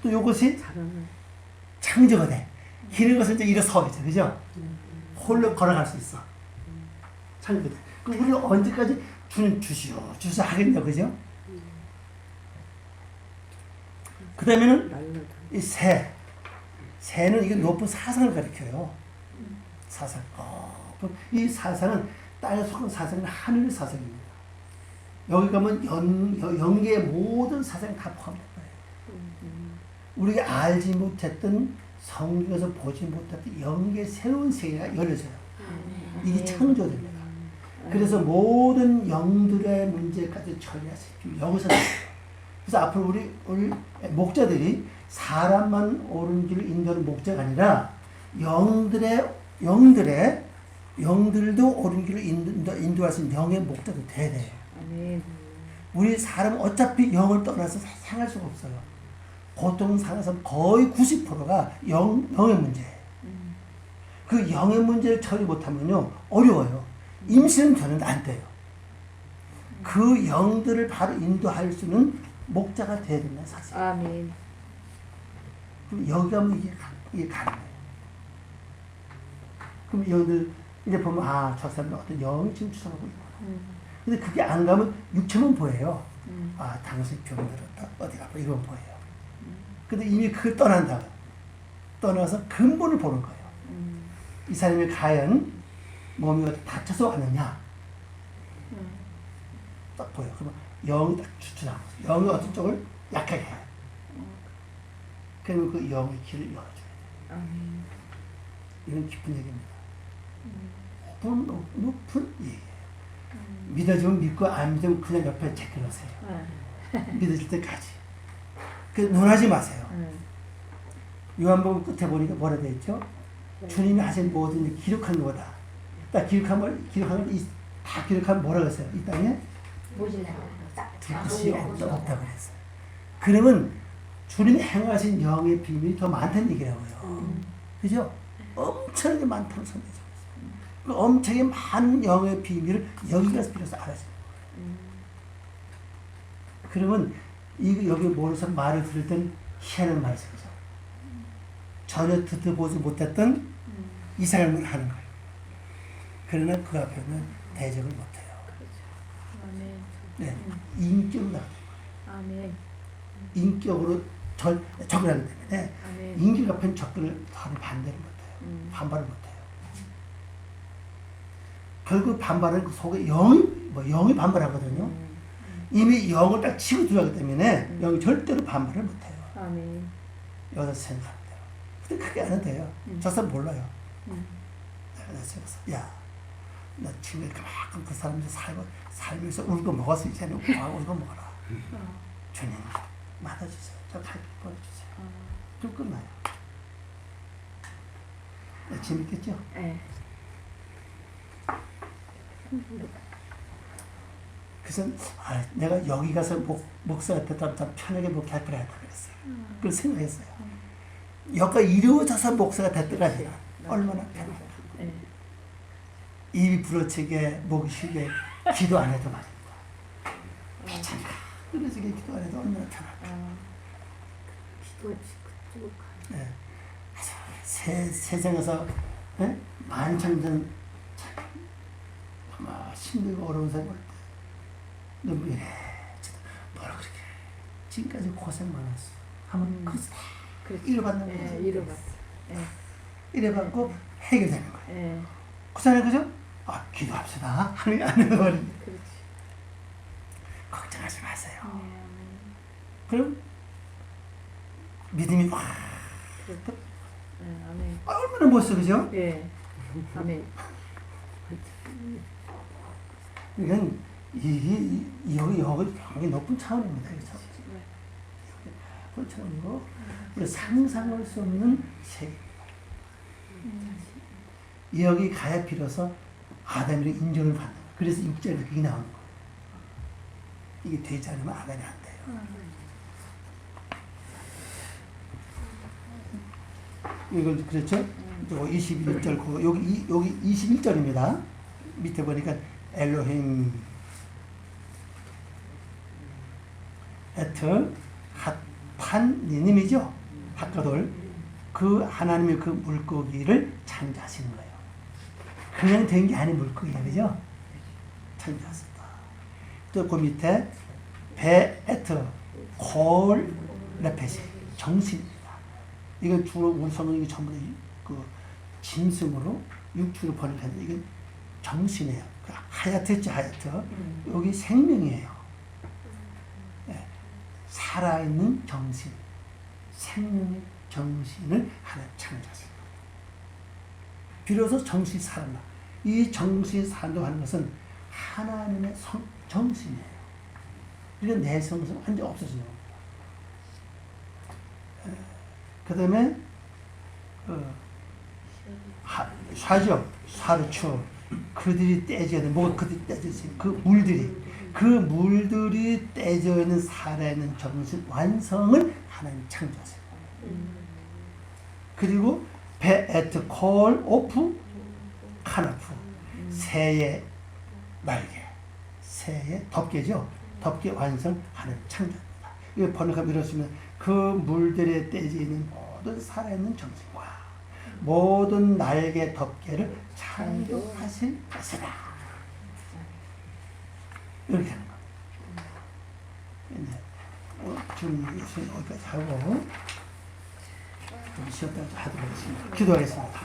또 이것이 잘하는. 창조가 돼. 기는 것은 이제 일어서야죠. 그죠? 홀로 걸어갈 수 있어. 창조돼. 그럼 우리는 언제까지 주는 주시오 하겠냐. 그죠? 그 다음에는 날라다. 이 새는 이게 높은 사상을 가리켜요. 사상. 그럼 이 사상은 땅에 속한 사상은 하늘의 사상입니다. 여기 가면 영계의 모든 사상이 다 포함된 거예요. 우리가 알지 못했던 성경에서 보지 못했던 영계의 새로운 세계가 열려져요. 이게 창조됩니다. 그래서 모든 영들의 문제까지 처리할 수 있기 여기서 나와요. 그래서 앞으로 우리 목자들이 사람만 옳은 길을 인도하는 목자가 아니라 영들도 옳은 길을 인도할 수 있는 영의 목자도 돼야 돼요. 아멘. 우리 사람은 어차피 영을 떠나서 생활할 수가 없어요. 고통 상에서 거의 90%가 영의 문제예요. 그 영의 문제를 처리 못하면요 어려워요. 임신은 저는 안 돼요. 그 영들을 바로 인도할 수는 목자가 돼야 된다는 사실. 아멘. 그럼 여기 가면 이게 가능해요. 그럼 영들 이제 보면 저 사람은 어떤 영이 지금 추천하고 있구나. 근데 그게 안 가면 육체만 보여요. 당신 병들었다. 어디 가고 이건 보여요. 근데 이미 그걸 떠나서 근본을 보는 거예요. 이 사람이 과연 몸이 어디 다쳐서 왔느냐. 딱 보여요. 그러면 영이 딱 추천하고 영이 어떤 쪽을 약하게 해요. 그러면 그 영의 길을 열어줘야 돼요. 아멘. 이런 깊은 얘기입니다. 높은 얘기예요. 믿어주면 믿고 안 믿으면 그냥 옆에 제껴놓으세요. 믿어질 때까지. 논하지 마세요. 요한복음 끝에 보니까 뭐라 되어 있죠? 주님이 하신 모든 일 기록한 거다. 딱 기록한 걸 다 기록하면 뭐라 그랬어요? 이 땅에 그것이 없다고 그랬어요. 그러면 주님이 행하신 영의 비밀이 더 많다는 얘기라고요. 그죠? 엄청나게 많다는 소리죠. 그 엄청나게 많은 영의 비밀을 여기 가서 비로소 알아야 돼요. 그러면 여기 모르서 말을 들을 때는 희한한 말씀이죠. 전혀 듣도 보지 못했던 이상한 걸 하는 거예요. 그러나 그 앞에는 대적을 못해요. 아멘. 네, 인격으로 아멘. 인격으로 접근하기 때문에 아멘. 인격 앞에는 접근을 반대를 못해요. 반발을 못해요. 결국 반발은 그 속에 영이 반발하거든요. 이미 영을 딱 치고 들어가기 때문에 영이 절대로 반발을 못해요. 아멘. 여기서 생각하는 대로. 근데 그게 안 돼요. 저 사람 몰라요. 내가 생각해서 나 지금 그만큼 그 사람들 살면서 울고 먹었어. 이제는 울고 먹어라. 주님 맞아주세요. 저 갈 보여주세요. 좀 끝나요. 재밌겠죠? 네. 그래서 내가 여기 가서 목사가 됐다면 더 편하게 목회할 걸 했다 그랬어요. 그걸 생각했어요. 여기가 이루어져서 목사가 됐더라 얼마나 편할까. 네. 입이 부러지게 목이 쉬게 기도 안 해도 말입니다. 괜찮다. 부러지게 기도 안 해도 얼마나 편할까. 기도했지 그쪽으로 가. 네. 세상에서 만천전 아마 힘들고 어려운 사람 볼 때 눈물이 뭐라 그렇게 지금까지 고생 많았어 하면 그것을 다 잃어받는 거죠. 잃어봤어. 잃어받고 해결되는 거예요. 네. 그잖아요, 그죠? 기도합시다 하는 게 아니란 말입니다. 그렇지. 걱정 걱정하지 마세요. 네, 아멘. 그럼 믿음이 확 네, 아멘. 얼마나 멋스러죠? 예. 아멘. 이건 여기 굉장히 높은 차원입니다. 그렇죠? 높은 차원이고 우리 상상할 수 없는 세계입니다. 여기 가야 비로소 아담이 인정을 받는 거예요. 그래서 6절에 그게 나오는 거예요. 이게 되지 않으면 아담이 안 돼요. 이걸 그렇죠? 21절 여기 21절입니다. 밑에 보니까 엘로힘 에트 핫판니님이죠. 핫가돌 그 하나님의 그 물고기를 창조하시는 거예요. 그냥 된 게 아닌 물고기예요, 그죠? 창조하셨다. 또 그 밑에 베에트 콜 레페시 정신입니다. 이건 주로 우리 성경이 전부 그 짐승으로 육주로 번역하는데 이건 정신이에요. 그 하야트죠, 하야트. 여기 생명이에요. 네. 살아있는 정신, 생명의 정신을 하나 창조하셨습니다. 비로소 정신이 살아나. 이 정신이 산다고 하는 것은 하나님의 정신이에요. 그러니까 내 성성은 완전 없어지는 겁니다. 그 다음에 사르추 그들이 떼져야 돼. 뭐가 그들이 떼져있어요? 그 물들이 떼져 있는 살아있는 정신 완성을 하나님 창조하세요. 그리고 베에트 콜 오프 카나프 새의 날개, 새의 덮개죠. 덮개 완성 하나님 창조합니다. 이거 번역하면 이렇습니다. 그 물들에 떼져 있는 모든 살아있는 정신과 모든 날개 덮개를 창조하실 것이다. 이렇게 하는 겁니다. 지금 여기까지 하고 좀 쉬었다 하도록 하겠습니다. 기도하겠습니다.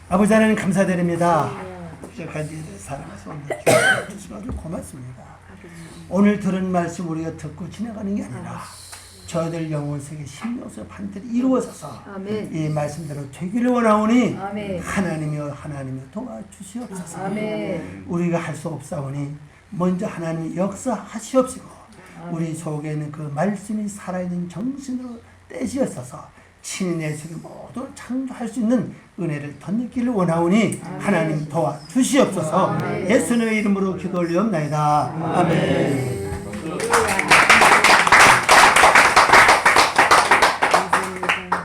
아버지 하나님 감사드립니다. 부족한지 사랑하셔서 오늘 주셔서 아주 고맙습니다. 오늘 들은 말씀 우리가 듣고 지나가는 게 아니라 저희들 영혼 세계 심령서 반드시 이루어져서 아멘. 이 말씀대로 되기를 원하오니 아멘. 하나님이여 도와주시옵소서. 아멘. 우리가 할 수 없사오니 먼저 하나님이 역사하시옵시고 우리 속에 있는 그 말씀이 살아있는 정신으로 떼시었어서 친히 내 속에 모두 창조할 수 있는 은혜를 덧느끼를 원하오니 하나님 도와주시옵소서. 예수님의 이름으로 기도 올리옵나이다. 아멘.